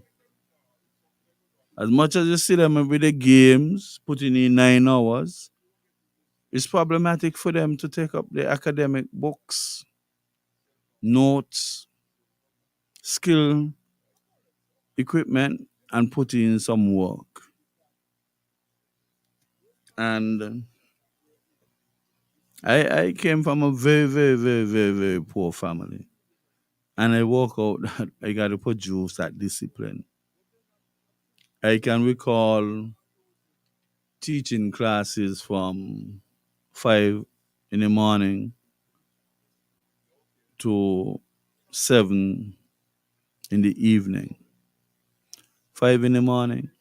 As much as you see them with the games, putting in 9 hours, it's problematic for them to take up the academic books, notes, skill, equipment, and put in some work. And I came from a very, very, very, very, very poor family. And I work out that I got to produce that discipline. I can recall teaching classes from 5 in the morning to 7 in the evening. 5 in the morning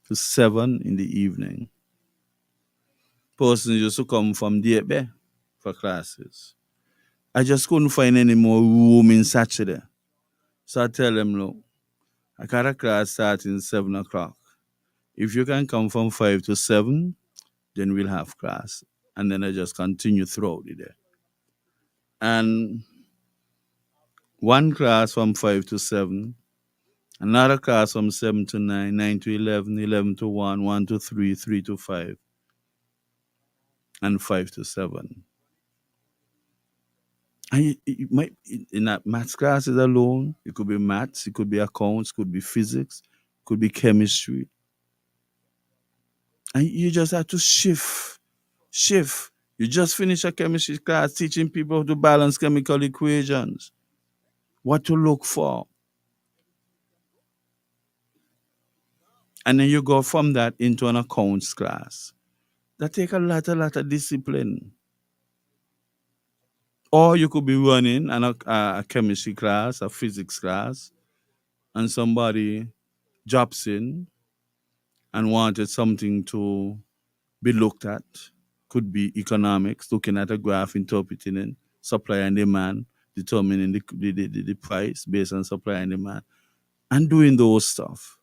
to 7 in the evening. Persons used to come from Debe for classes. I just couldn't find any more room in Saturday. So I tell them, look, I got a class starting 7 o'clock. If you can come from 5 to 7, then we'll have class. And then I just continue throughout the day. And one class from 5 to 7, another class from 7 to 9, 9 to 11, 11 to 1, 1 to 3, 3 to 5, and 5 to 7. And you might, in that maths classes alone, it could be maths, it could be accounts, it could be physics, it could be chemistry. And you just have to shift. You just finish a chemistry class teaching people to balance chemical equations, what to look for. And then you go from that into an accounts class. That take a lot of discipline. Or you could be running a chemistry class, a physics class, and somebody drops in and wanted something to be looked at. Could be economics, looking at a graph, interpreting it, supply and demand, determining the price based on supply and demand, and doing those stuff.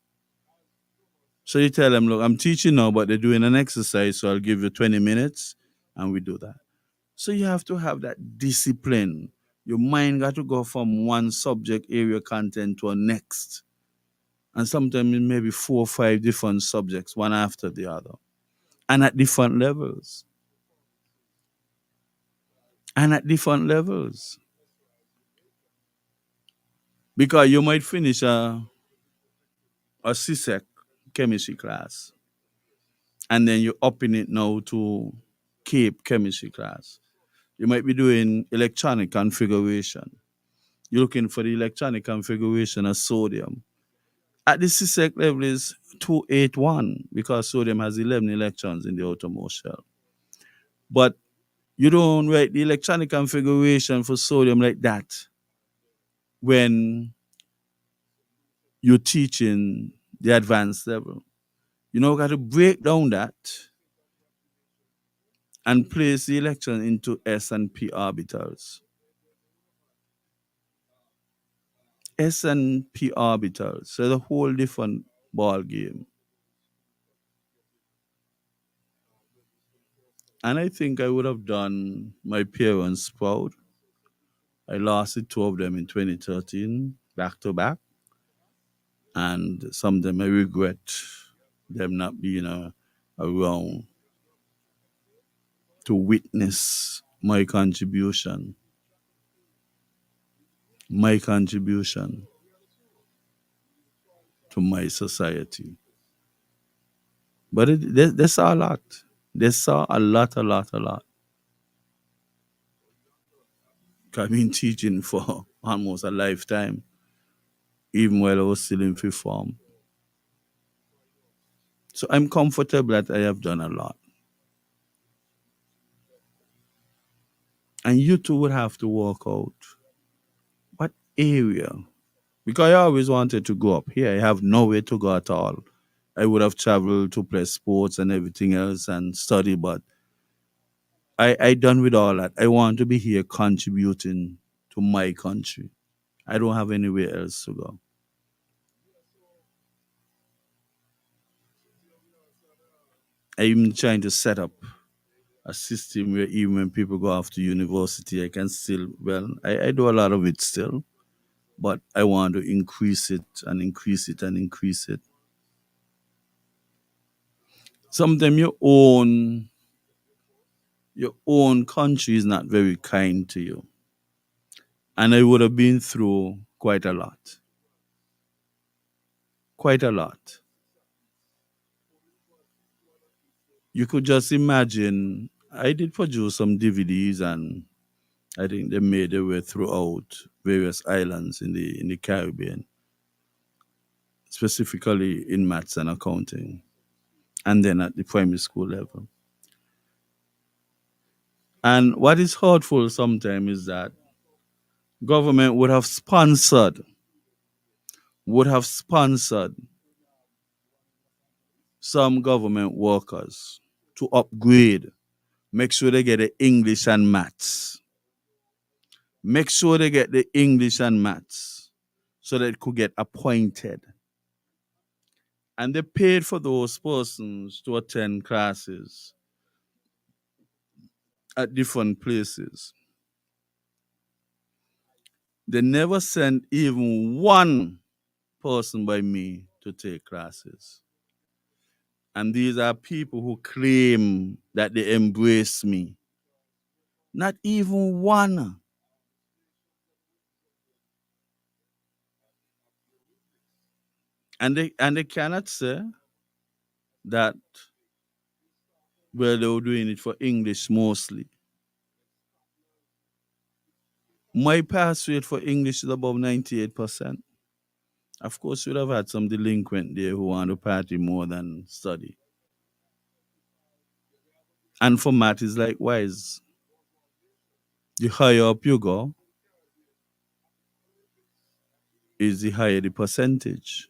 So you tell them, look, I'm teaching now, but they're doing an exercise, so I'll give you 20 minutes, and we do that. So you have to have that discipline. Your mind got to go from one subject area content to a next. And sometimes it may be 4 or 5 different subjects, one after the other. And at different levels. Because you might finish a CSEC chemistry class. And then you're upping it now to CAPE chemistry class. You might be doing electronic configuration. You're looking for the electronic configuration of sodium. At the CSEC level is 281 because sodium has 11 electrons in the outermost shell. But you don't write the electronic configuration for sodium like that when you're teaching the advanced level. You know, got to break down that and place the electron into S and P orbitals. S and P orbitals. So the whole different ball game. And I think I would have done my parents proud. I lost the two of them in 2013, back to back. And some of them I regret them not being around to witness my contribution to my society. But they saw a lot. They saw a lot, a lot, a lot. I've been teaching for almost a lifetime, even while I was still in fifth form. So I'm comfortable that I have done a lot. And you too would have to work out what area. Because I always wanted to go up here. I have nowhere to go at all. I would have traveled to play sports and everything else and study, but I done with all that. I want to be here contributing to my country. I don't have anywhere else to go. I'm trying to set up a system where even when people go off to university, I can still, well, I do a lot of it still, but I want to increase it and increase it and increase it. Sometimes your own country is not very kind to you. And I would have been through quite a lot. Quite a lot. You could just imagine, I did produce some DVDs and I think they made their way throughout various islands in the Caribbean, specifically in maths and accounting, and then at the primary school level. And what is hurtful sometimes is that government would have sponsored some government workers to upgrade, make sure they get the English and maths. Make sure they get the English and maths so that it could get appointed. And they paid for those persons to attend classes at different places. They never sent even one person by me to take classes. And these are people who claim that they embrace me. Not even one. And they cannot say that, well, they were doing it for English mostly. My pass rate for English is above 98%. Of course, you'd have had some delinquent there who want to party more than study. And for math, it's likewise. The higher up you go, is the higher the percentage.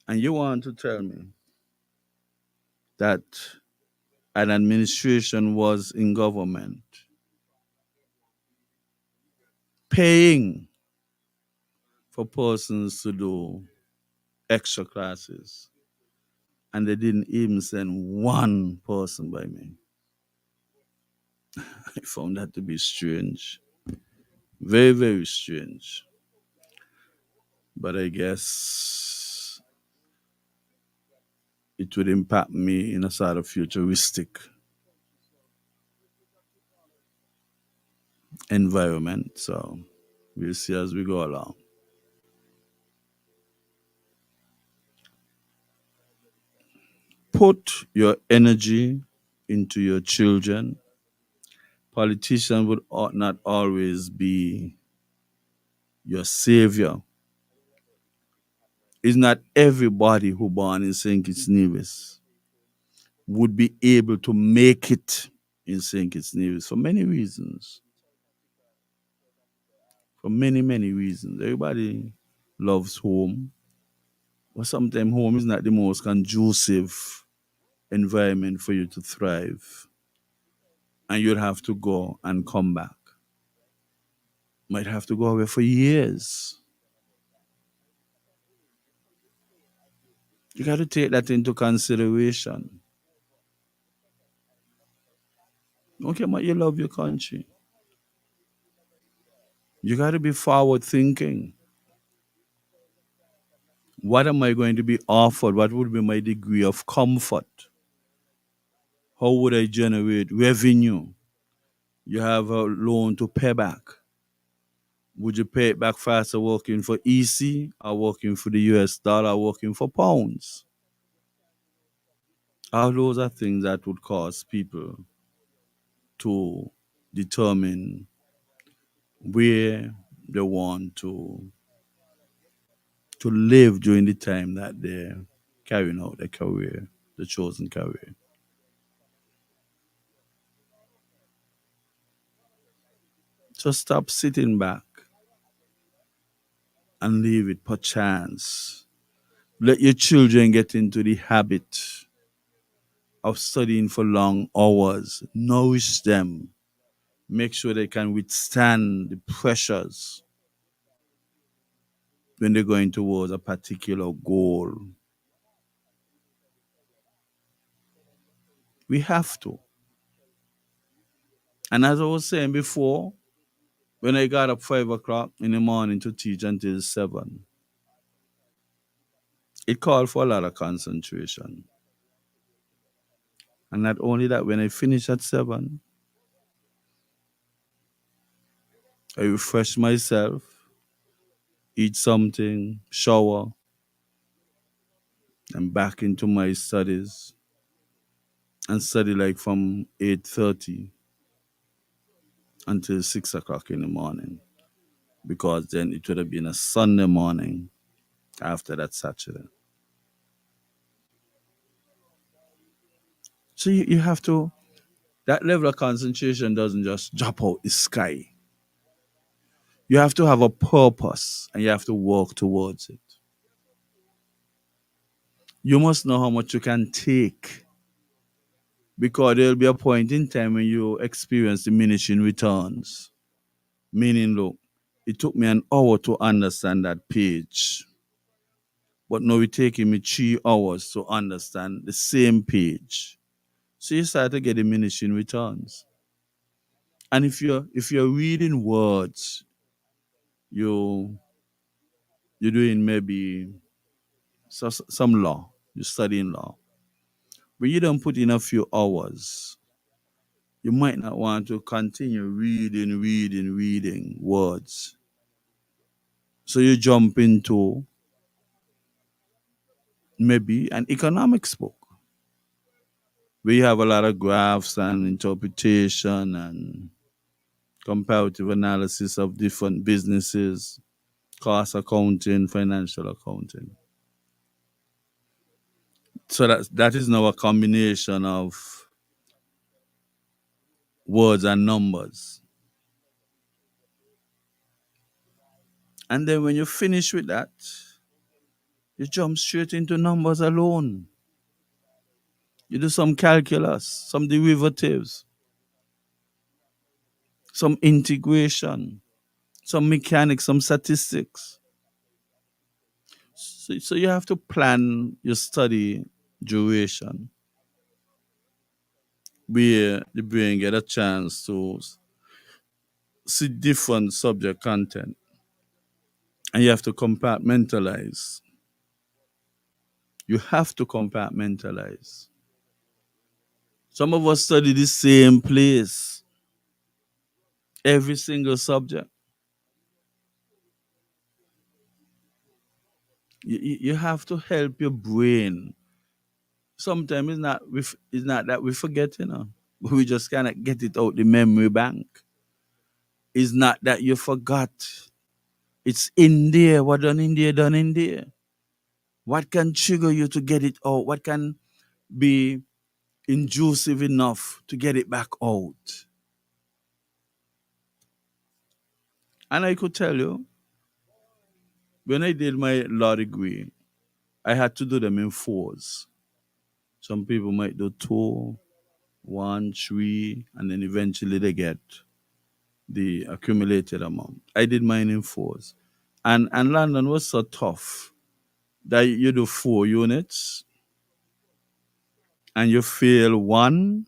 And you want to tell me that an administration was in government paying for persons to do extra classes, and they didn't even send one person by me. I found that to be strange. Very, very strange. But I guess it would impact me in a sort of futuristic environment. So we'll see as we go along. Put your energy into your children. Politicians would ought not always be your savior. It's not everybody who born in St. Kitts Nevis would be able to make it in St. Kitts Nevis for many reasons. For many, many reasons. Everybody loves home, but sometimes home is not the most conducive environment for you to thrive. And you'd have to go and come back. Might have to go away for years. You got to take that into consideration. Okay, but you love your country. You got to be forward thinking. What am I going to be offered? What would be my degree of comfort? How would I generate revenue? You have a loan to pay back. Would you pay it back faster working for EC or working for the US dollar or working for pounds? All those are things that would cause people to determine where they want to live during the time that they're carrying out their career, the chosen career. So stop sitting back and leave it per chance. Let your children get into the habit of studying for long hours. Nourish them. Make sure they can withstand the pressures when they're going towards a particular goal. We have to. And as I was saying before, when I got up 5 o'clock in the morning to teach until 7, it called for a lot of concentration. And not only that, when I finish at 7, I refresh myself, eat something, shower, and back into my studies and study like from 8:30 until 6 o'clock in the morning. Because then it would have been a Sunday morning after that Saturday. So you have to, that level of concentration doesn't just drop out the sky. You have to have a purpose and you have to work towards it. You must know how much you can take because there'll be a point in time when you experience diminishing returns. Meaning, look, it took me an hour to understand that page, but now it's taking me 3 hours to understand the same page. So you start to get diminishing returns. And if you're reading words, you're doing maybe some law, you're studying law. But you don't put in a few hours, you might not want to continue reading words. So you jump into maybe an economics book where you have a lot of graphs and interpretation and comparative analysis of different businesses, cost accounting, financial accounting. So that is now a combination of words and numbers. And then when you finish with that, you jump straight into numbers alone. You do some calculus, some derivatives, some integration, some mechanics, some statistics. So you have to plan your study duration where the brain get a chance to see different subject content. And you have to compartmentalize. You have to compartmentalize. Some of us study the same place, every single subject. You have to help your brain. Sometimes it's not that we forget, we just cannot get it out the memory bank. It's not that you forgot. It's in there. What done in there, done in there. What can trigger you to get it out? What can be inducive enough to get it back out? And I could tell you, when I did my law degree, I had to do them in fours. Some people might do two, one, three, and then eventually they get the accumulated amount. I did mine in fours. And London was so tough that you do 4 units and you fail one,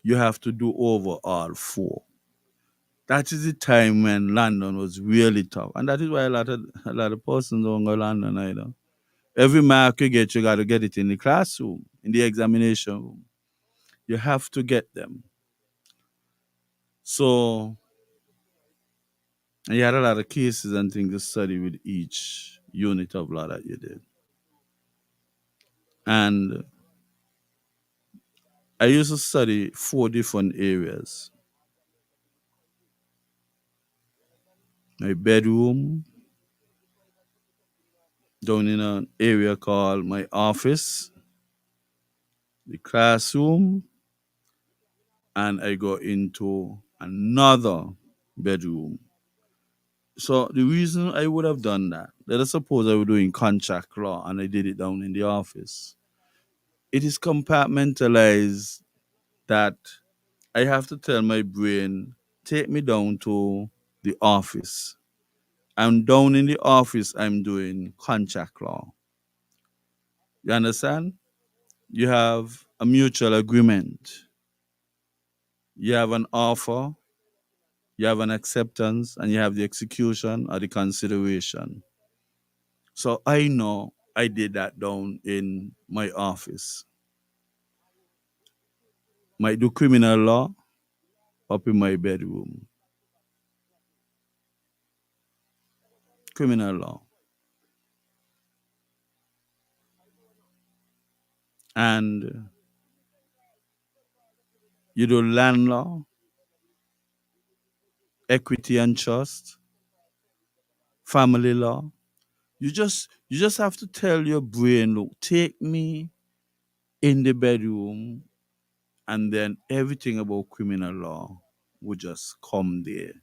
you have to do over all four. That is the time when London was really tough. And that is why a lot of persons don't go to London either. Every mark you get, you got to get it in the classroom, in the examination room. You have to get them. So and you had a lot of cases and things to study with each unit of law that you did. And I used to study 4 different areas: my bedroom, down in an area called my office, the classroom, and I go into another bedroom. So the reason I would have done that, let us suppose I were doing contract law and I did it down in the office. It is compartmentalized that I have to tell my brain, take me down to the office. I'm down in the office, I'm doing contract law. You understand? You have a mutual agreement. You have an offer, you have an acceptance, and you have the execution or the consideration. So I know I did that down in my office. Might do criminal law up in my bedroom. Criminal law. And you do land law, equity and trust, family law. You just have to tell your brain, look, take me in the bedroom, and then everything about criminal law would just come there,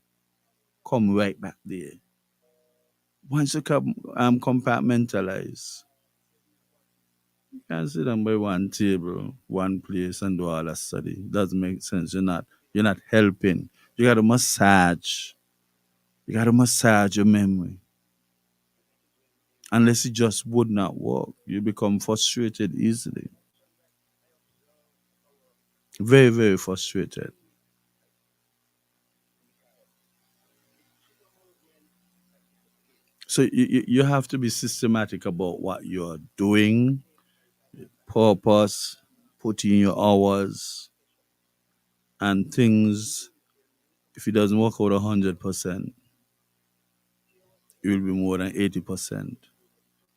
come right back there. Once you come compartmentalize, you can sit down by one table, one place, and do all that study. Doesn't make sense. You're not helping. You gotta massage. You gotta massage your memory. Unless it just would not work. You become frustrated easily. Very, very frustrated. So you have to be systematic about what you're doing, purpose, put in your hours, and things. If it doesn't work out 100%, it will be more than 80%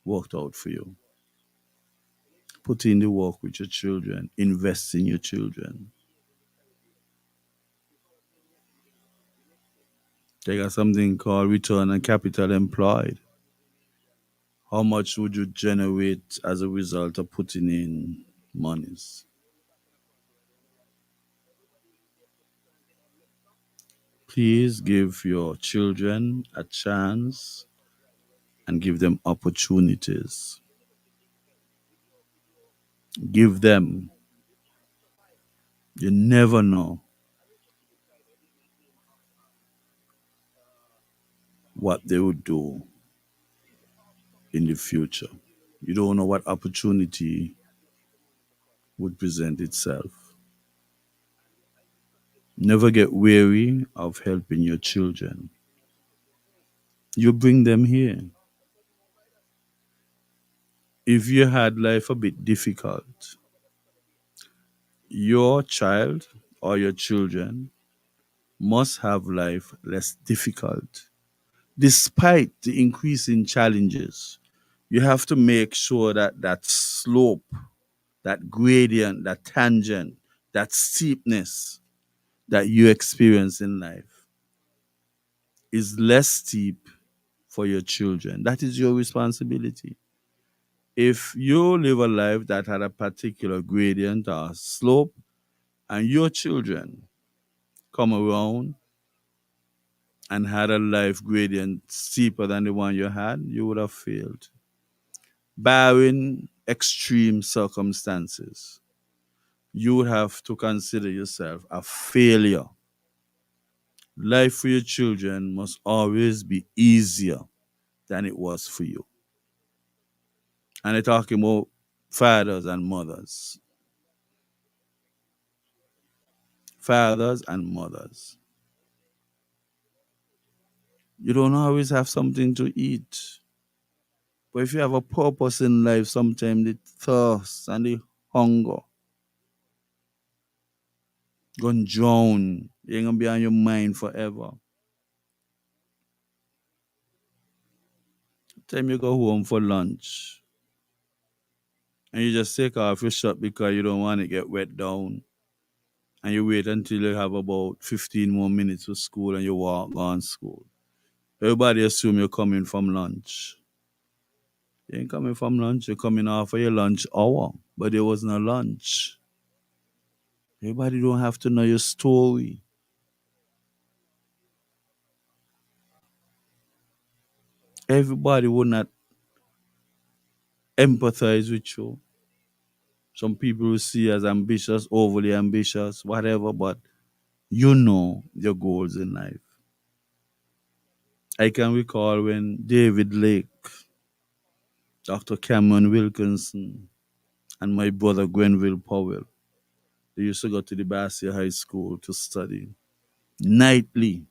worked out for you. Put in the work with your children, invest in your children. They got something called return on capital employed. How much would you generate as a result of putting in monies? Please give your children a chance and give them opportunities. Give them. You never know what they would do in the future. You don't know what opportunity would present itself. Never get weary of helping your children. You bring them here. If you had life a bit difficult, your child or your children must have life less difficult. Despite the increasing challenges, you have to make sure that that slope, that gradient, that tangent, that steepness that you experience in life is less steep for your children. That is your responsibility. If you live a life that had a particular gradient or slope, and your children come around and had a life gradient steeper than the one you had, you would have failed. Barring extreme circumstances, you would have to consider yourself a failure. Life for your children must always be easier than it was for you. And they're talking about fathers and mothers. Fathers and mothers. You don't always have something to eat. But if you have a purpose in life, sometimes the thirst and the hunger gonna drown. It ain't gonna be on your mind forever. Time you go home for lunch and you just take off your shirt because you don't want to get wet down. And you wait until you have about 15 more minutes for school and you walk on school. Everybody assume you're coming from lunch. You ain't coming from lunch, you're coming off of your lunch hour. But there was no lunch. Everybody don't have to know your story. Everybody would not empathize with you. Some people will see you as ambitious, overly ambitious, whatever, but you know your goals in life. I can recall when David Lake, Dr. Cameron Wilkinson, and my brother Grenville Powell, they used to go to the Bassett High School to study. Nightly,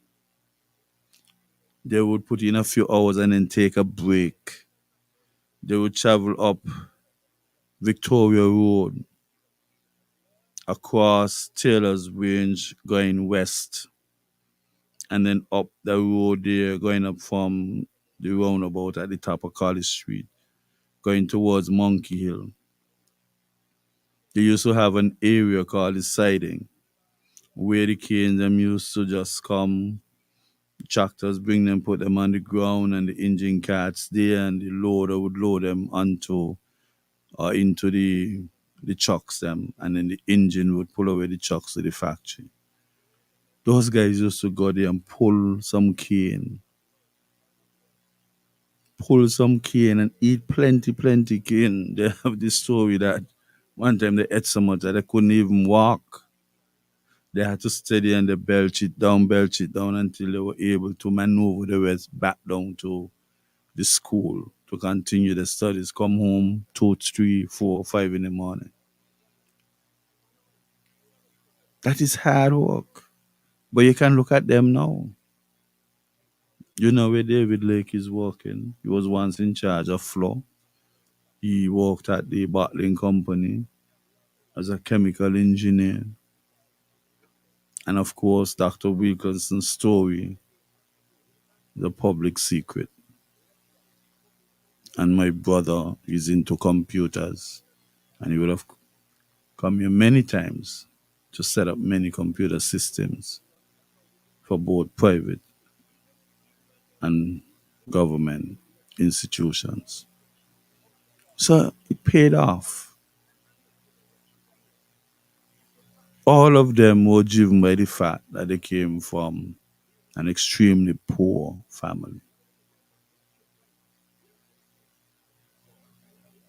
they would put in a few hours and then take a break. They would travel up Victoria Road, across Taylor's Range going west, and then up the road there, going up from the roundabout at the top of College Street, going towards Monkey Hill. They used to have an area called the siding, where the canes them used to just come, tractors bring them, put them on the ground, and the engine carts there, and the loader would load them onto or into the trucks them, and then the engine would pull away the trucks to the factory. Those guys used to go there and pull some cane and eat plenty cane. They have this story that one time they ate so much that they couldn't even walk. They had to steady and they belch it down until they were able to maneuver the rest back down to the school to continue the studies. Come home 2, 3, 4, 5 in the morning. That is hard work. But you can look at them now. You know where David Lake is working. He was once in charge of floor. He worked at the bottling company as a chemical engineer. And of course, Dr. Wilkinson's story, the public secret. And my brother is into computers. And he would have come here many times to set up many computer systems for both private and government institutions. So it paid off. All of them were driven by the fact that they came from an extremely poor family.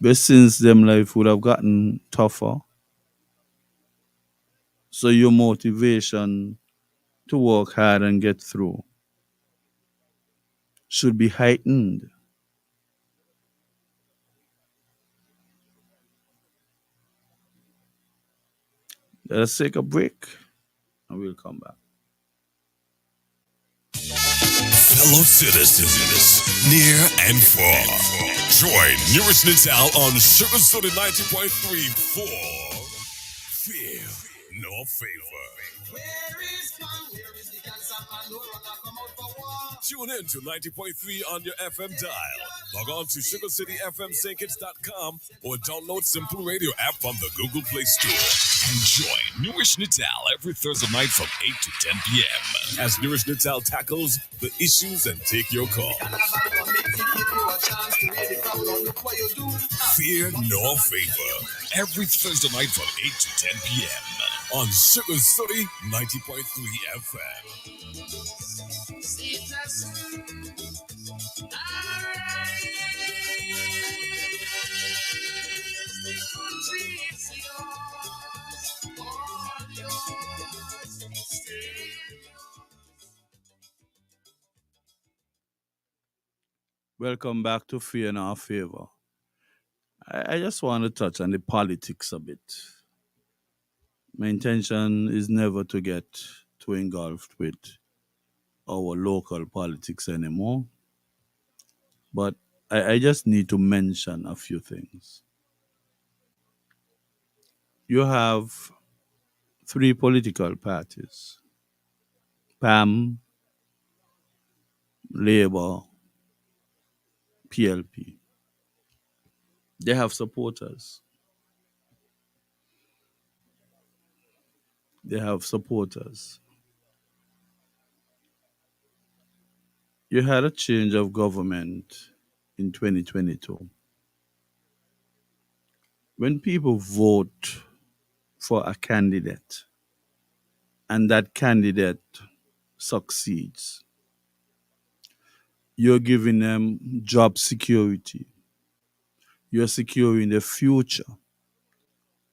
But since them life would have gotten tougher, so your motivation to work hard and get through should be heightened. Let's take a break and we'll come back. Fellow citizens, near and far, join NewRish Nital on Sugar Soda 90.3 for Fear No Favor. Tune in to 90.3 on your FM dial. Log on to SugarCityFMSankits.com or download Simple Radio app from the Google Play Store. And join NewRish Nital every Thursday night from 8 to 10 p.m. as NewRish Nital tackles the issues and take your call. Fear nor favor. Every Thursday night from 8 to 10 p.m. on Sugar City 90.3 FM. Welcome back to Fear and Our Favor. I just want to touch on the politics a bit. My intention is never to get too engulfed with our local politics anymore, but I just need to mention a few things. You have three political parties: PAM, Labour, PLP. They have supporters. They have supporters. You had a change of government in 2022. When people vote for a candidate and that candidate succeeds, you're giving them job security. You're securing the future.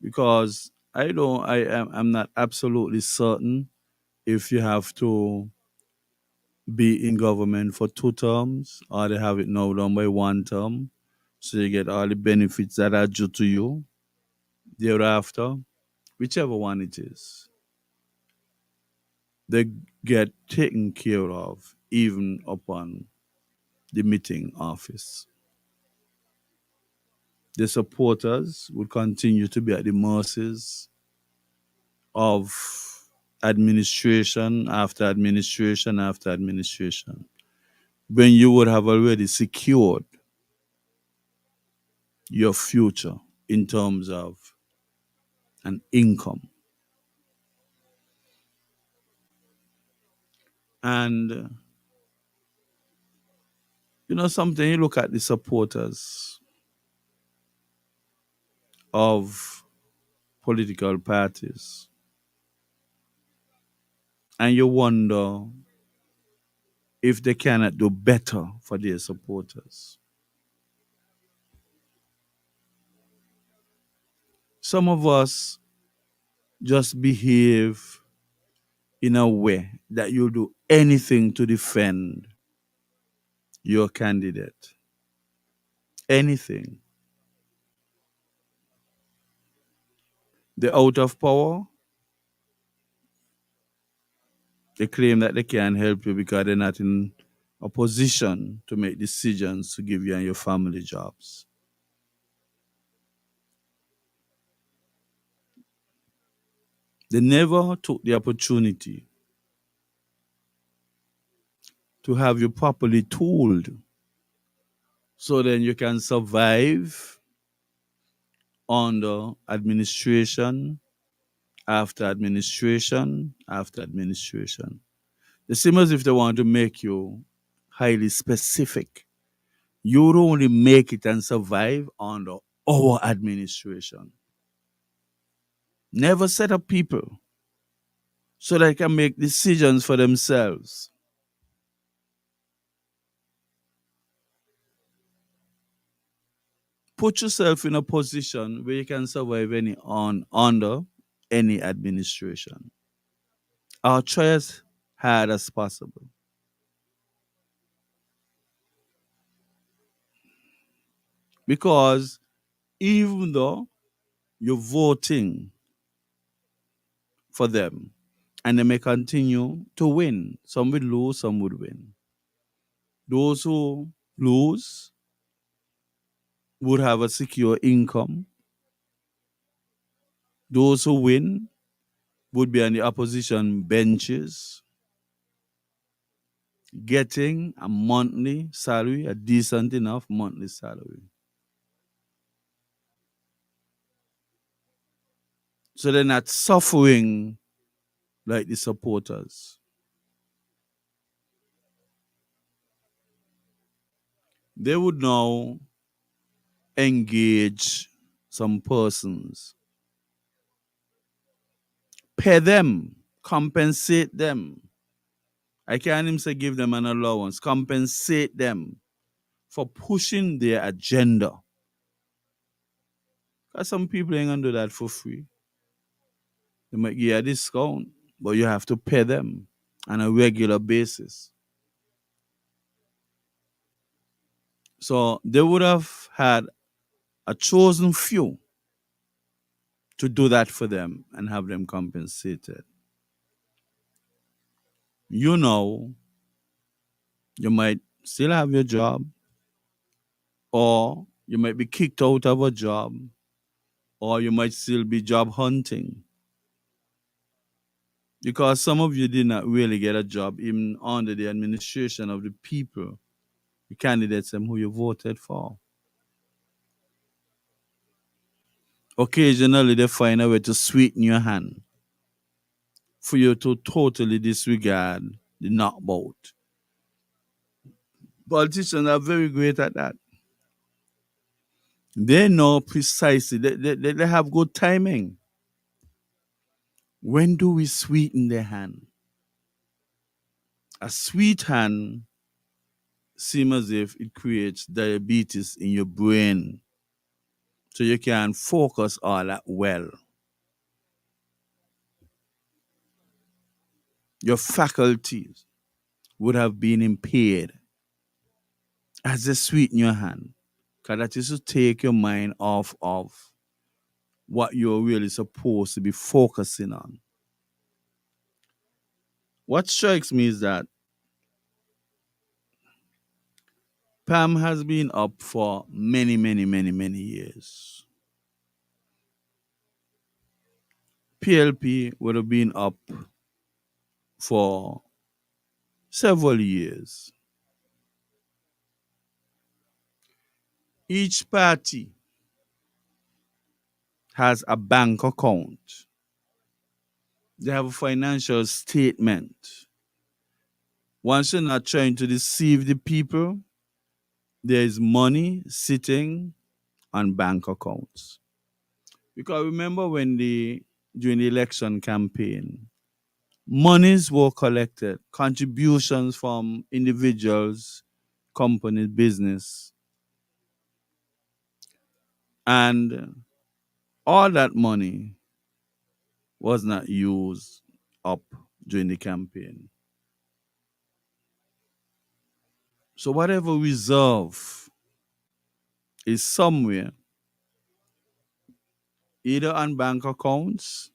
Because I'm not absolutely certain if you have to be in government for 2 terms or they have it now done by 1 term. So you get all the benefits that are due to you thereafter, whichever one it is. They get taken care of even upon the meeting office. The supporters will continue to be at the mercies of administration after administration after administration, when you would have already secured your future in terms of an income. And something, you look at the supporters of political parties and you wonder if they cannot do better for their supporters. Some of us just behave in a way that you'll do anything to defend your candidate. Anything. They're out of power. They claim that they can't help you because they're not in a position to make decisions to give you and your family jobs. They never took the opportunity to have you properly tooled so then you can survive under administration after administration after administration. The same as if they want to make you highly specific. You would only make it and survive under our administration. Never set up people so they can make decisions for themselves. Put yourself in a position where you can survive under any administration. Or try as hard as possible. Because even though you're voting for them and they may continue to win, some will lose, some would win. Those who lose would have a secure income. Those who win would be on the opposition benches, getting a monthly salary, a decent enough monthly salary. So they're not suffering like the supporters. They would now engage some persons, pay them, compensate them. I can't even say give them an allowance, compensate them for pushing their agenda. Because some people ain't gonna do that for free. They might give you a discount, but you have to pay them on a regular basis. So they would have had a chosen few to do that for them and have them compensated. You know, you might still have your job, or you might be kicked out of a job, or you might still be job hunting. Because some of you did not really get a job even under the administration of the people, the candidates who you voted for. Occasionally they find a way to sweeten your hand for you to totally disregard the knockout. Politicians are very great at that. They know precisely, they have good timing. When do we sweeten their hand? A sweet hand seems as if it creates diabetes in your brain, so you can focus all that well. Your faculties would have been impaired as they sweeten your hand, because that is to take your mind off of what you're really supposed to be focusing on. What strikes me is that Pam has been up for many, many, many, many years. PLP would have been up for several years. Each party has a bank account. They have a financial statement. Once you're not trying to deceive the people, there is money sitting on bank accounts. Because remember during the election campaign, monies were collected, contributions from individuals, companies, business, and all that money was not used up during the campaign. So whatever reserve is somewhere, either on bank accounts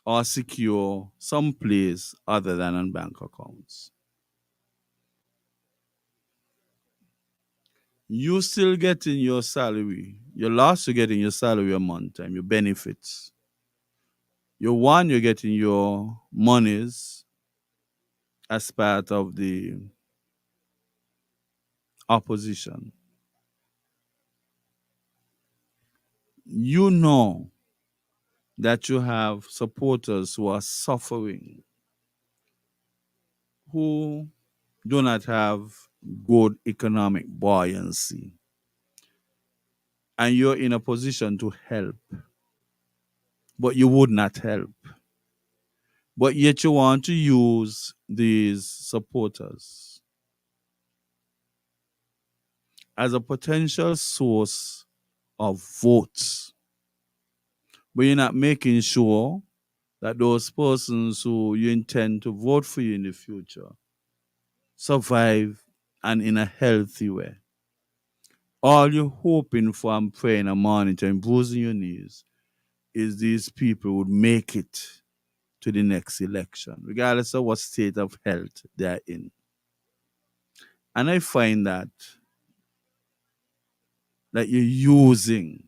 or secure someplace other than on bank accounts. You still getting your salary. You're lost to getting your salary a month time, your benefits. You're getting your monies as part of the opposition. You know that you have supporters who are suffering, who do not have good economic buoyancy, and you're in a position to help, but you would not help. But yet you want to use these supporters as a potential source of votes. But you're not making sure that those persons who you intend to vote for you in the future survive and in a healthy way. All you're hoping for and praying and monitoring, bruising your knees, is these people would make it to the next election, regardless of what state of health they're in. And I find that you're using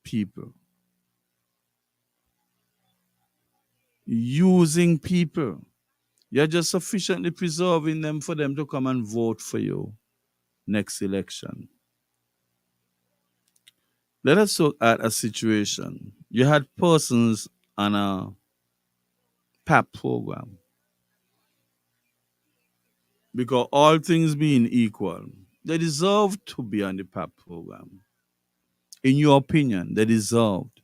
people. Using people. You're just sufficiently preserving them for them to come and vote for you next election. Let us look at a situation. You had persons on a PAP program. Because all things being equal, They deserve to be on the PAP program. In your opinion, they deserved.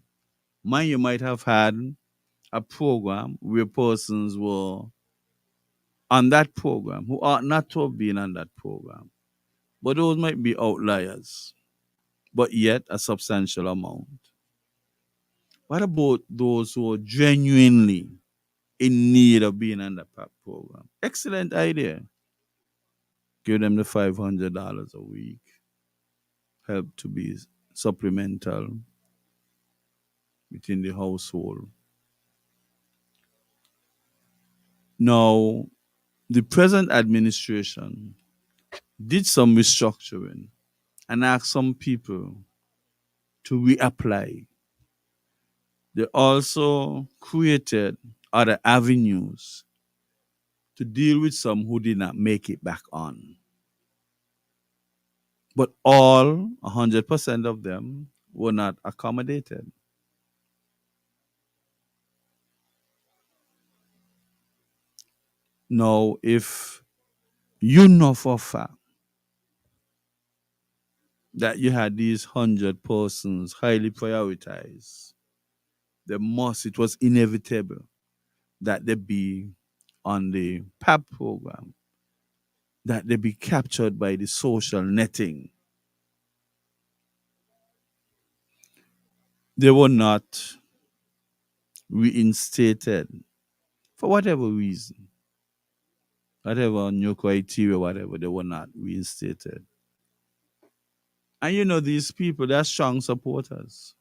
Mind you might have had a program where persons were on that program who ought not to have been on that program. But those might be outliers, but yet a substantial amount. What about those who are genuinely in need of being on the PAP program? Excellent idea. Give them the $500 a week, help to be supplemental within the household. Now, the present administration did some restructuring and asked some people to reapply. They also created other avenues to deal with some who did not make it back on. But all 100% of them were not accommodated. Now, if you know for a fact that you had these 100 persons highly prioritized, it was inevitable that they be on the PAP program, that they be captured by the social netting. They were not reinstated for whatever reason, whatever new criteria, whatever, they were not reinstated. And you know, these people, they're strong supporters.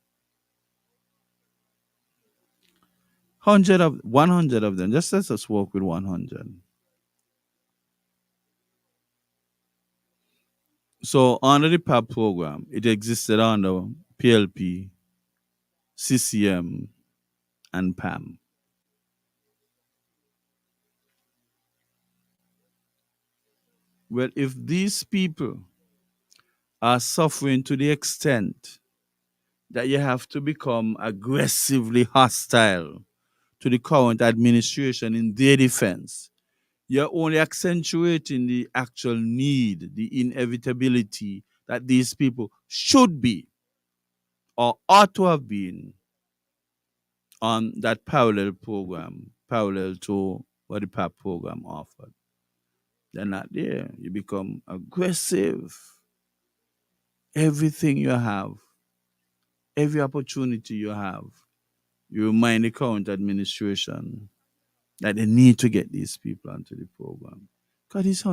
100 of them, just let us work with 100. So under the PAP program, it existed under PLP, CCM, and PAM. Well, if these people are suffering to the extent that you have to become aggressively hostile to the current administration in their defense, you're only accentuating the actual need, the inevitability that these people should be or ought to have been on that parallel program, parallel to what the PAP program offered. They're not there. You become aggressive. Everything you have, every opportunity you have, you remind the current administration that they need to get these people onto the program. Because these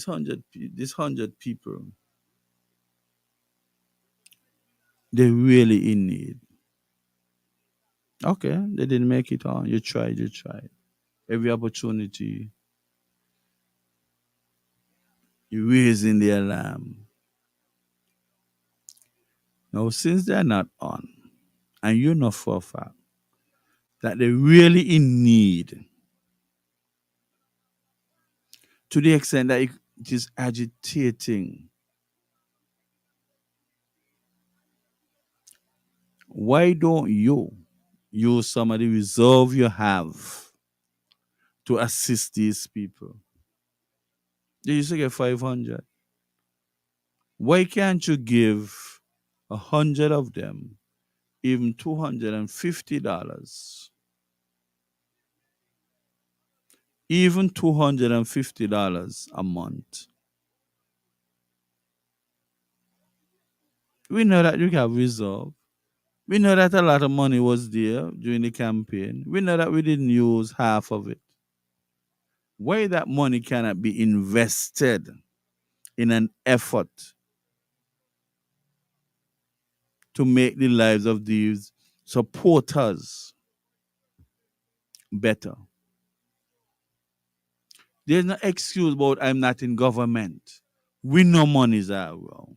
hundred people, they're really in need. Okay, they didn't make it on. You tried. Every opportunity, you're raising the alarm. Now, since they're not on, and you know for a fact that they're really in need to the extent that it is agitating, why don't you use some of the reserve you have to assist these people? They used to get 500. Why can't you give 100 of them even $250? Even $250 a month. We know that you have reserve. We know that a lot of money was there during the campaign. We know that we didn't use half of it. Why that money cannot be invested in an effort to make the lives of these supporters better? There's no excuse about I'm not in government. We know monies are wrong.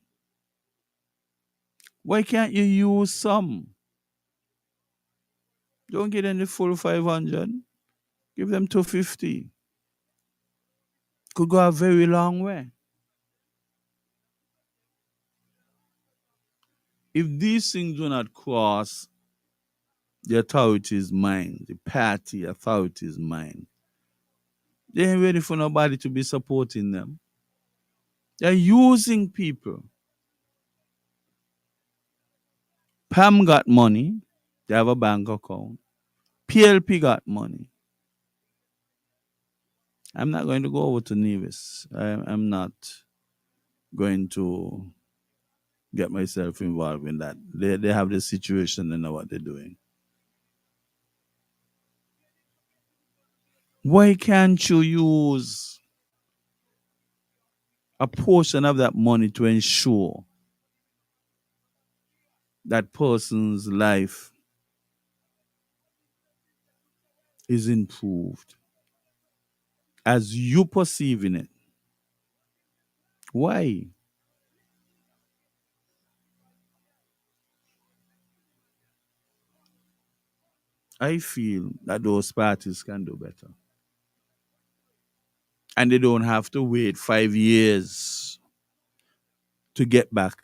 Why can't you use some? Don't give them the full 500. Give them 250. Could go a very long way. If these things do not cross the authorities' mind, the party authorities' mind, they ain't ready for nobody to be supporting them. They're using people. Pam got money. They have a bank account. PLP got money. I'm not going to go over to Nevis. I'm not going to get myself involved in that. They have the situation and know what they're doing. Why can't you use a portion of that money to ensure that person's life is improved as you perceiving it? Why? I feel that those parties can do better. And they don't have to wait 5 years to get back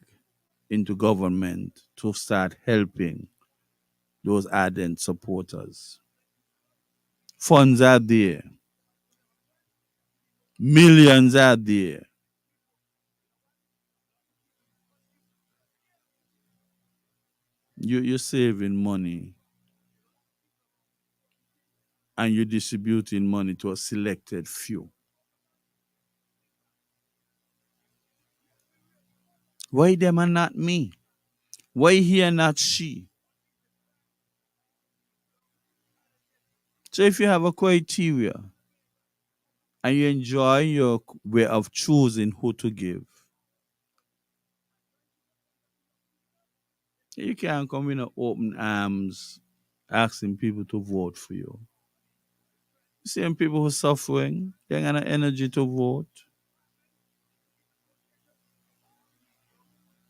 into government to start helping those ardent supporters. Funds are there. Millions are there. You're saving money and you're distributing money to a selected few. Why them and not me? Why he and not she? So if you have a criteria and you enjoy your way of choosing who to give, you can't come in open arms asking people to vote for you. Same people who are suffering, they ain't got no energy to vote.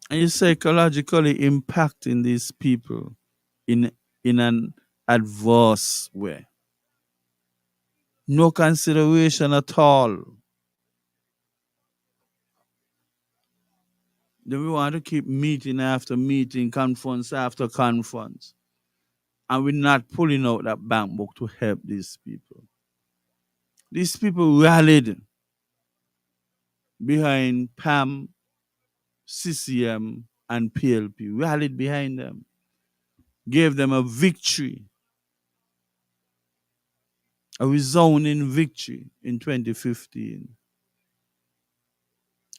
And you're psychologically impacting these people in an adverse way. No consideration at all. Then we want to keep meeting after meeting, conference after conference. And we're not pulling out that bank book to help these people. These people rallied behind PAM, CCM, and PLP, rallied behind them, gave them a victory, a resounding victory in 2015,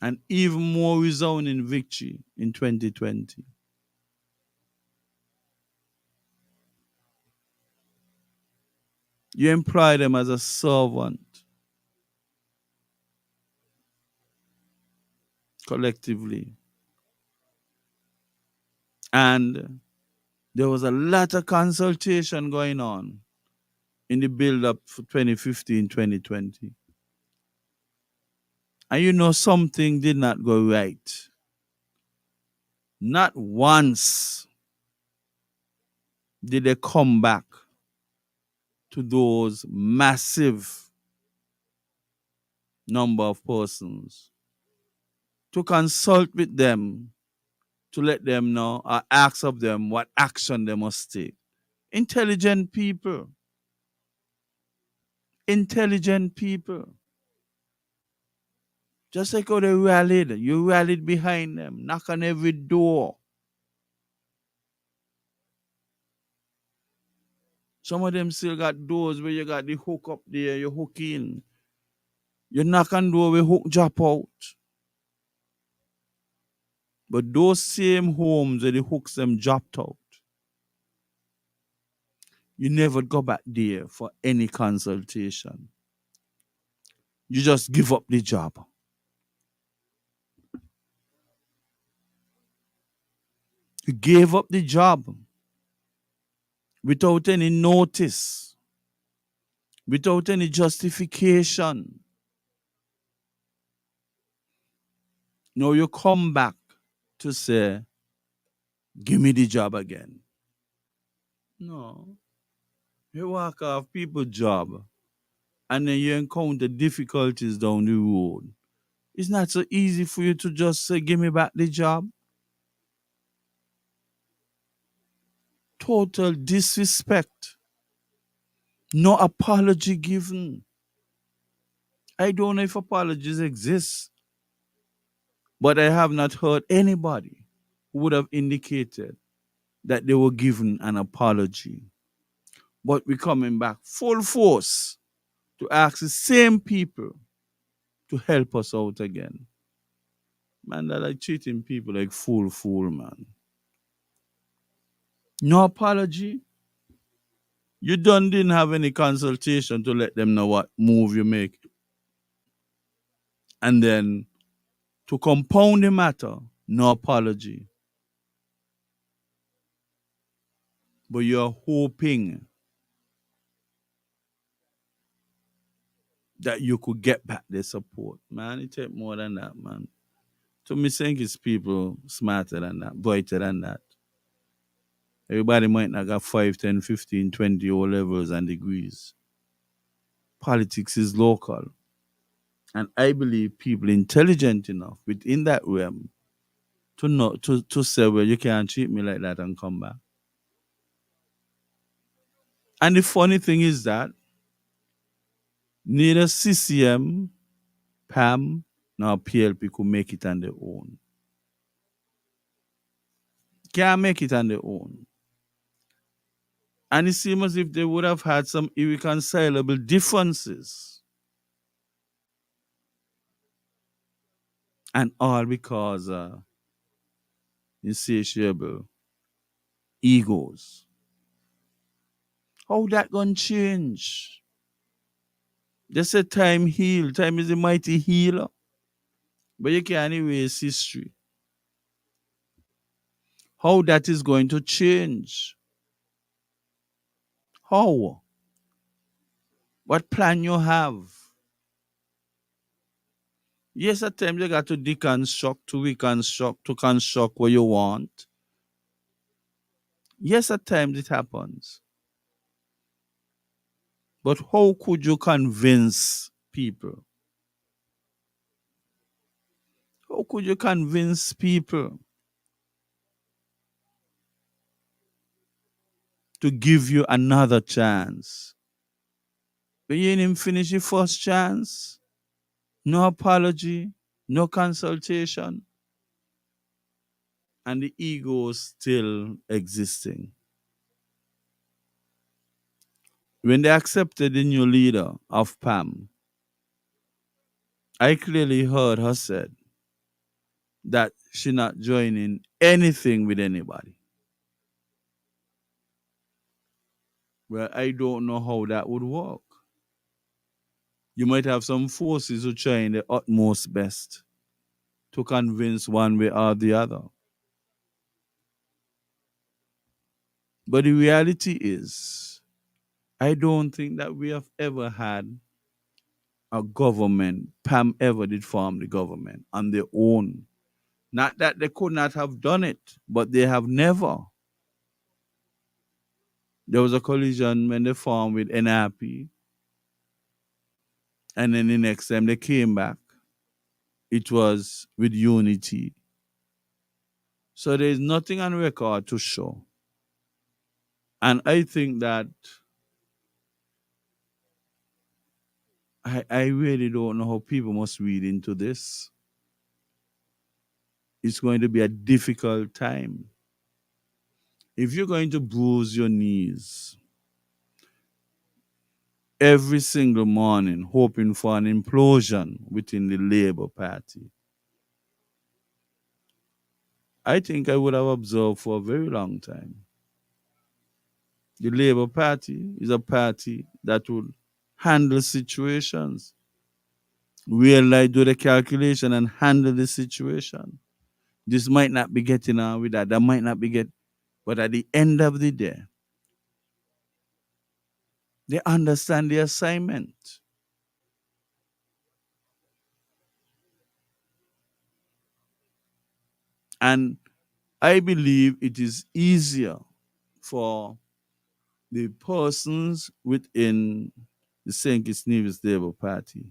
and even more resounding victory in 2020. You employ them as a servant collectively. And there was a lot of consultation going on in the build-up for 2015, 2020. And you know something did not go right. Not once did they come back to those massive number of persons to consult with them, to let them know or ask of them what action they must take. Intelligent people. Intelligent people. Just like how they rallied, you rallied behind them, knock on every door. Some of them still got doors where you got the hook up there, you hook in. You knock on door where hook drop out. But those same homes where the hooks them dropped out, you never go back there for any consultation. You just give up the job. You gave up the job without any notice, without any justification. Now you come back to say, give me the job again. No. You walk off people's job and then you encounter difficulties down the road. It's not so easy for you to just say, give me back the job. Total disrespect. No apology given. I don't know if apologies exist. But I have not heard anybody who would have indicated that they were given an apology. But we're coming back full force to ask the same people to help us out again. Man, that like treating people like fool, man. No apology. You didn't have any consultation to let them know what move you make. And then to compound the matter, no apology. But you're hoping that you could get back their support. Man, it take more than that, man. To me, think it's people smarter than that, brighter than that. Everybody might not got 5, 10, 15, 20 O levels and degrees. Politics is local. And I believe people intelligent enough within that realm to know to say, well, you can't treat me like that and come back. And the funny thing is that neither CCM, PAM, nor PLP could make it on their own. Can't make it on their own. And it seems as if they would have had some irreconcilable differences. And all because insatiable egos. How that gonna change? They say time heal. Time is a mighty healer. But you can't erase history. How that is going to change? How? What plan you have? Yes, at times you got to deconstruct, to reconstruct, to construct what you want. Yes, at times it happens. But how could you convince people? How could you convince people to give you another chance? But you didn't finish your first chance. No apology, no consultation, and the ego is still existing. When they accepted the new leader of PAM, I clearly heard her said that she not joining anything with anybody. Well, I don't know how that would work. You might have some forces who trying their utmost best to convince one way or the other. But the reality is, I don't think that we have ever had a government, PAM ever did form the government on their own. Not that they could not have done it, but they have never. There was a collision when they formed with NRP, and then the next time they came back, it was with unity. So there is nothing on record to show. And I think that I really don't know how people must read into this. It's going to be a difficult time. If you're going to bruise your knees every single morning hoping for an implosion within the Labour Party, I think I would have observed for a very long time. The Labour Party is a party that will handle situations, realize, do the calculation and handle the situation. This might not be getting on with that. That might not be get, but at the end of the day, they understand the assignment. And I believe it is easier for the persons within the St. Kitts Nevis Labour Party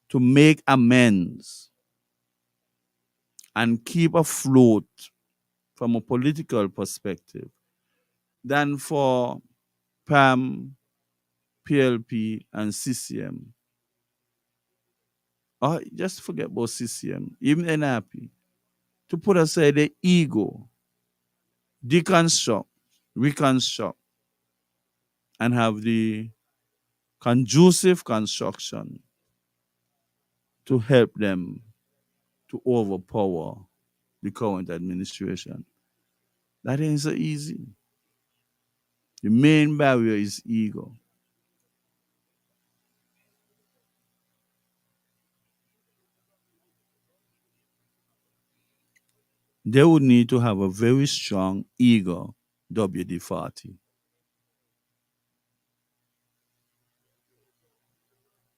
to make amends and keep afloat from a political perspective than for PAM, PLP, and CCM. Or just forget about CCM, even NRP. to put aside the ego, deconstruct, reconstruct, and have the conducive construction to help them to overpower the current administration. That ain't so easy. The main barrier is ego. They would need to have a very strong ego, WD-40,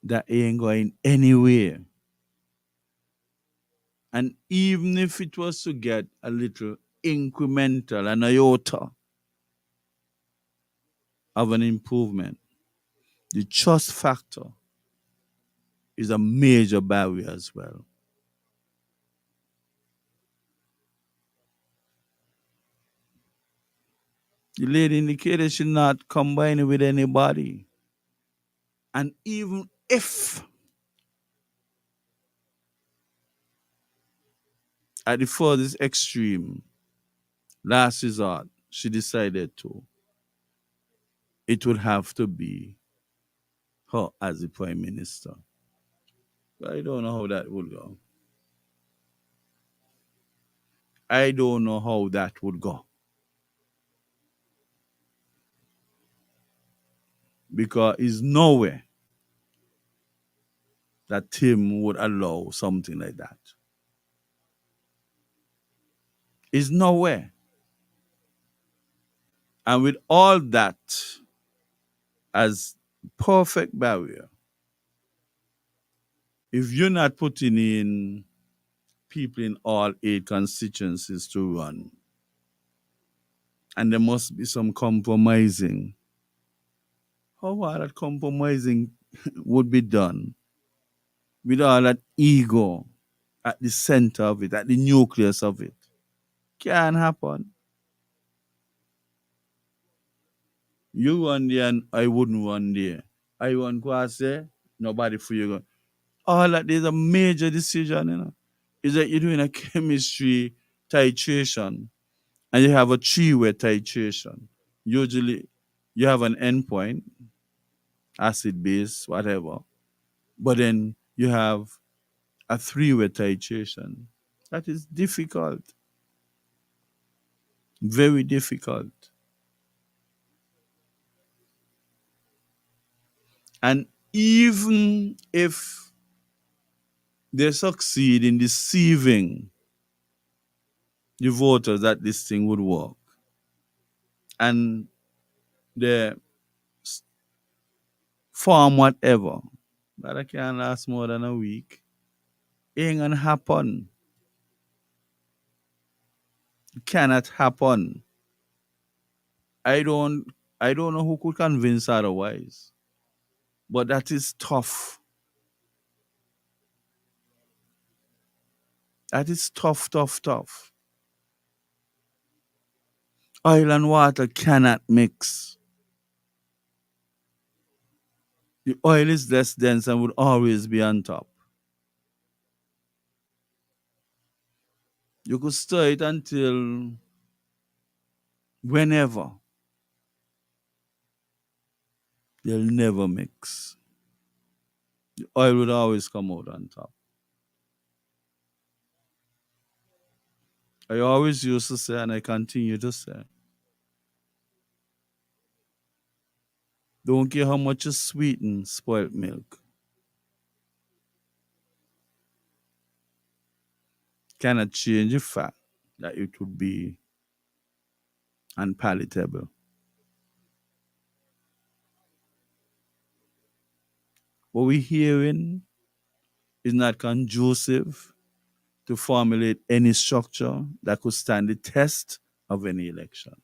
that ain't going anywhere. And even if it was to get a little incremental, an iota of an improvement, the trust factor is a major barrier as well. The lady indicated she not combining with anybody. And even if at the furthest extreme, last resort, she decided to, it would have to be her as the prime minister. But I don't know how that would go. I don't know how that would go. Because it's nowhere that Tim would allow something like that. It's nowhere. And with all that as perfect barrier, if you're not putting in people in all 8 constituencies to run, and there must be some compromising, how all that compromising would be done with all that ego at the center of it, at the nucleus of it? Can't happen. You run there and I wouldn't run there. I run Kwase, nobody for you. All that is a major decision, you know. Is that you're doing a chemistry titration and you have a 3-way titration. Usually you have an endpoint, acid base, whatever. But then you have a 3-way titration. That is difficult. Very difficult. And even if they succeed in deceiving the voters that this thing would work, and they form whatever, that can't last more than a week, ain't gonna happen. It cannot happen. I don't know who could convince otherwise. But that is tough. That is tough, tough, tough. Oil and water cannot mix. The oil is less dense and would always be on top. You could stir it until whenever. They'll never mix. The oil would always come out on top. I always used to say, and I continue to say, don't care how much you sweeten spoiled milk. Cannot change the fact that it would be unpalatable. What we're hearing is not conducive to formulate any structure that could stand the test of any election.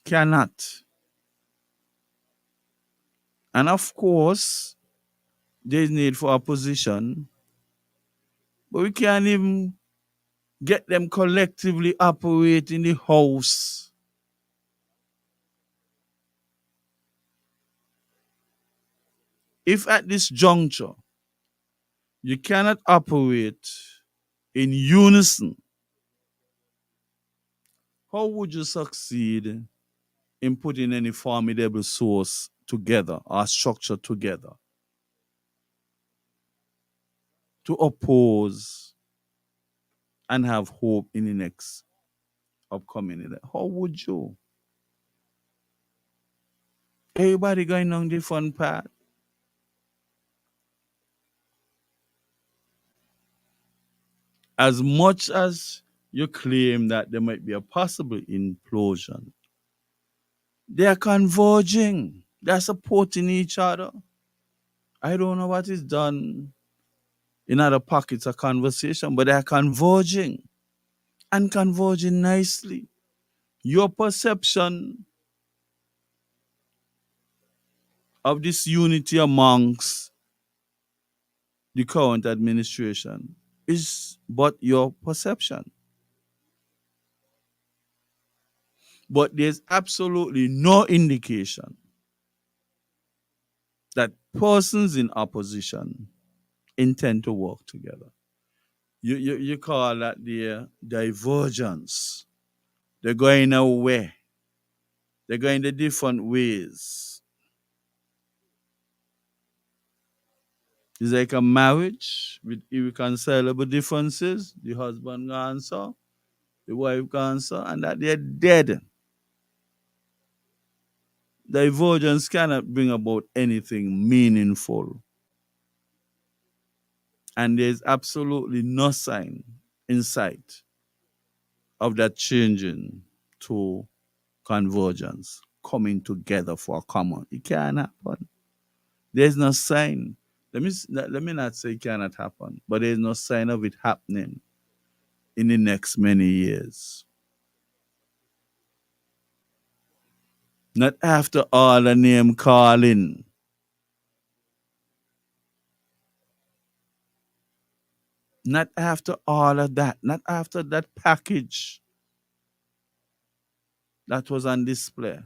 Cannot. And of course, there's need for opposition, but we can't even get them collectively operate in the house. If at this juncture you cannot operate in unison, how would you succeed in putting any formidable source together or structure together to oppose and have hope in the next upcoming election? How would you? Everybody going on different path. As much as you claim that there might be a possible implosion, they are converging. They are supporting each other. I don't know what is done in other pockets of conversation, but they are converging and converging nicely. Your perception of this unity amongst the current administration is but your perception. But there's absolutely no indication that persons in opposition intend to work together. You call that their divergence. They're going away. They're going the different ways. It's like a marriage with irreconcilable differences. The husband can answer, the wife can answer, and that they're dead. Divergence cannot bring about anything meaningful. And there's absolutely no sign in sight of that changing to convergence, coming together for a common. It can't happen. There's no sign. Let me not say it cannot happen, but there's no sign of it happening in the next many years. Not after all the name calling. Not after all of that. Not after that package that was on display.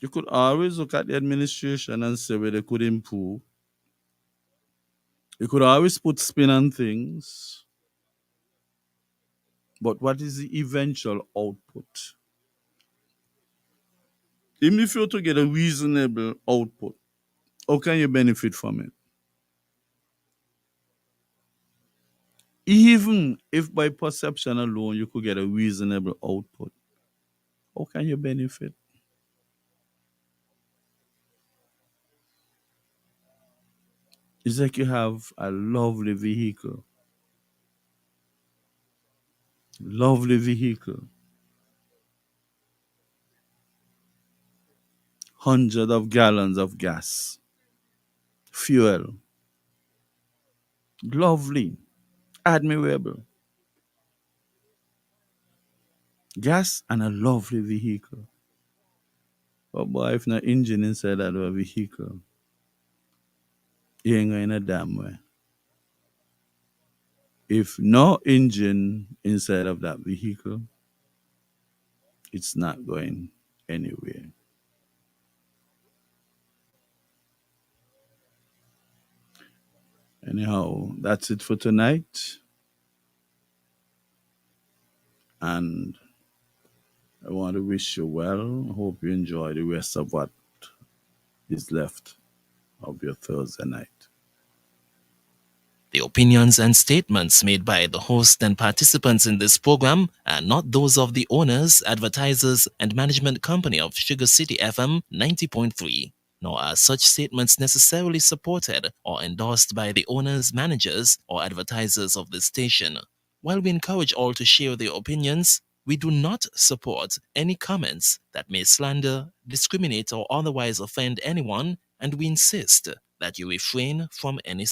You could always look at the administration and say where they could improve. You could always put spin on things. But what is the eventual output? Even if you're to get a reasonable output, how can you benefit from it? Even if by perception alone you could get a reasonable output, how can you benefit? It's like you have a lovely vehicle, hundreds of gallons of gas, fuel, lovely, admirable, gas and a lovely vehicle. But boy, if no engine inside that vehicle, you ain't going a damn way. If no engine inside of that vehicle, it's not going anywhere. Anyhow, that's it for tonight. And I want to wish you well. I hope you enjoy the rest of what is left of your Thursday night. The opinions and statements made by the host and participants in this program are not those of the owners, advertisers, and management company of Sugar City FM 90.3, nor are such statements necessarily supported or endorsed by the owners, managers, or advertisers of this station. While we encourage all to share their opinions, we do not support any comments that may slander, discriminate, or otherwise offend anyone, and we insist that you refrain from any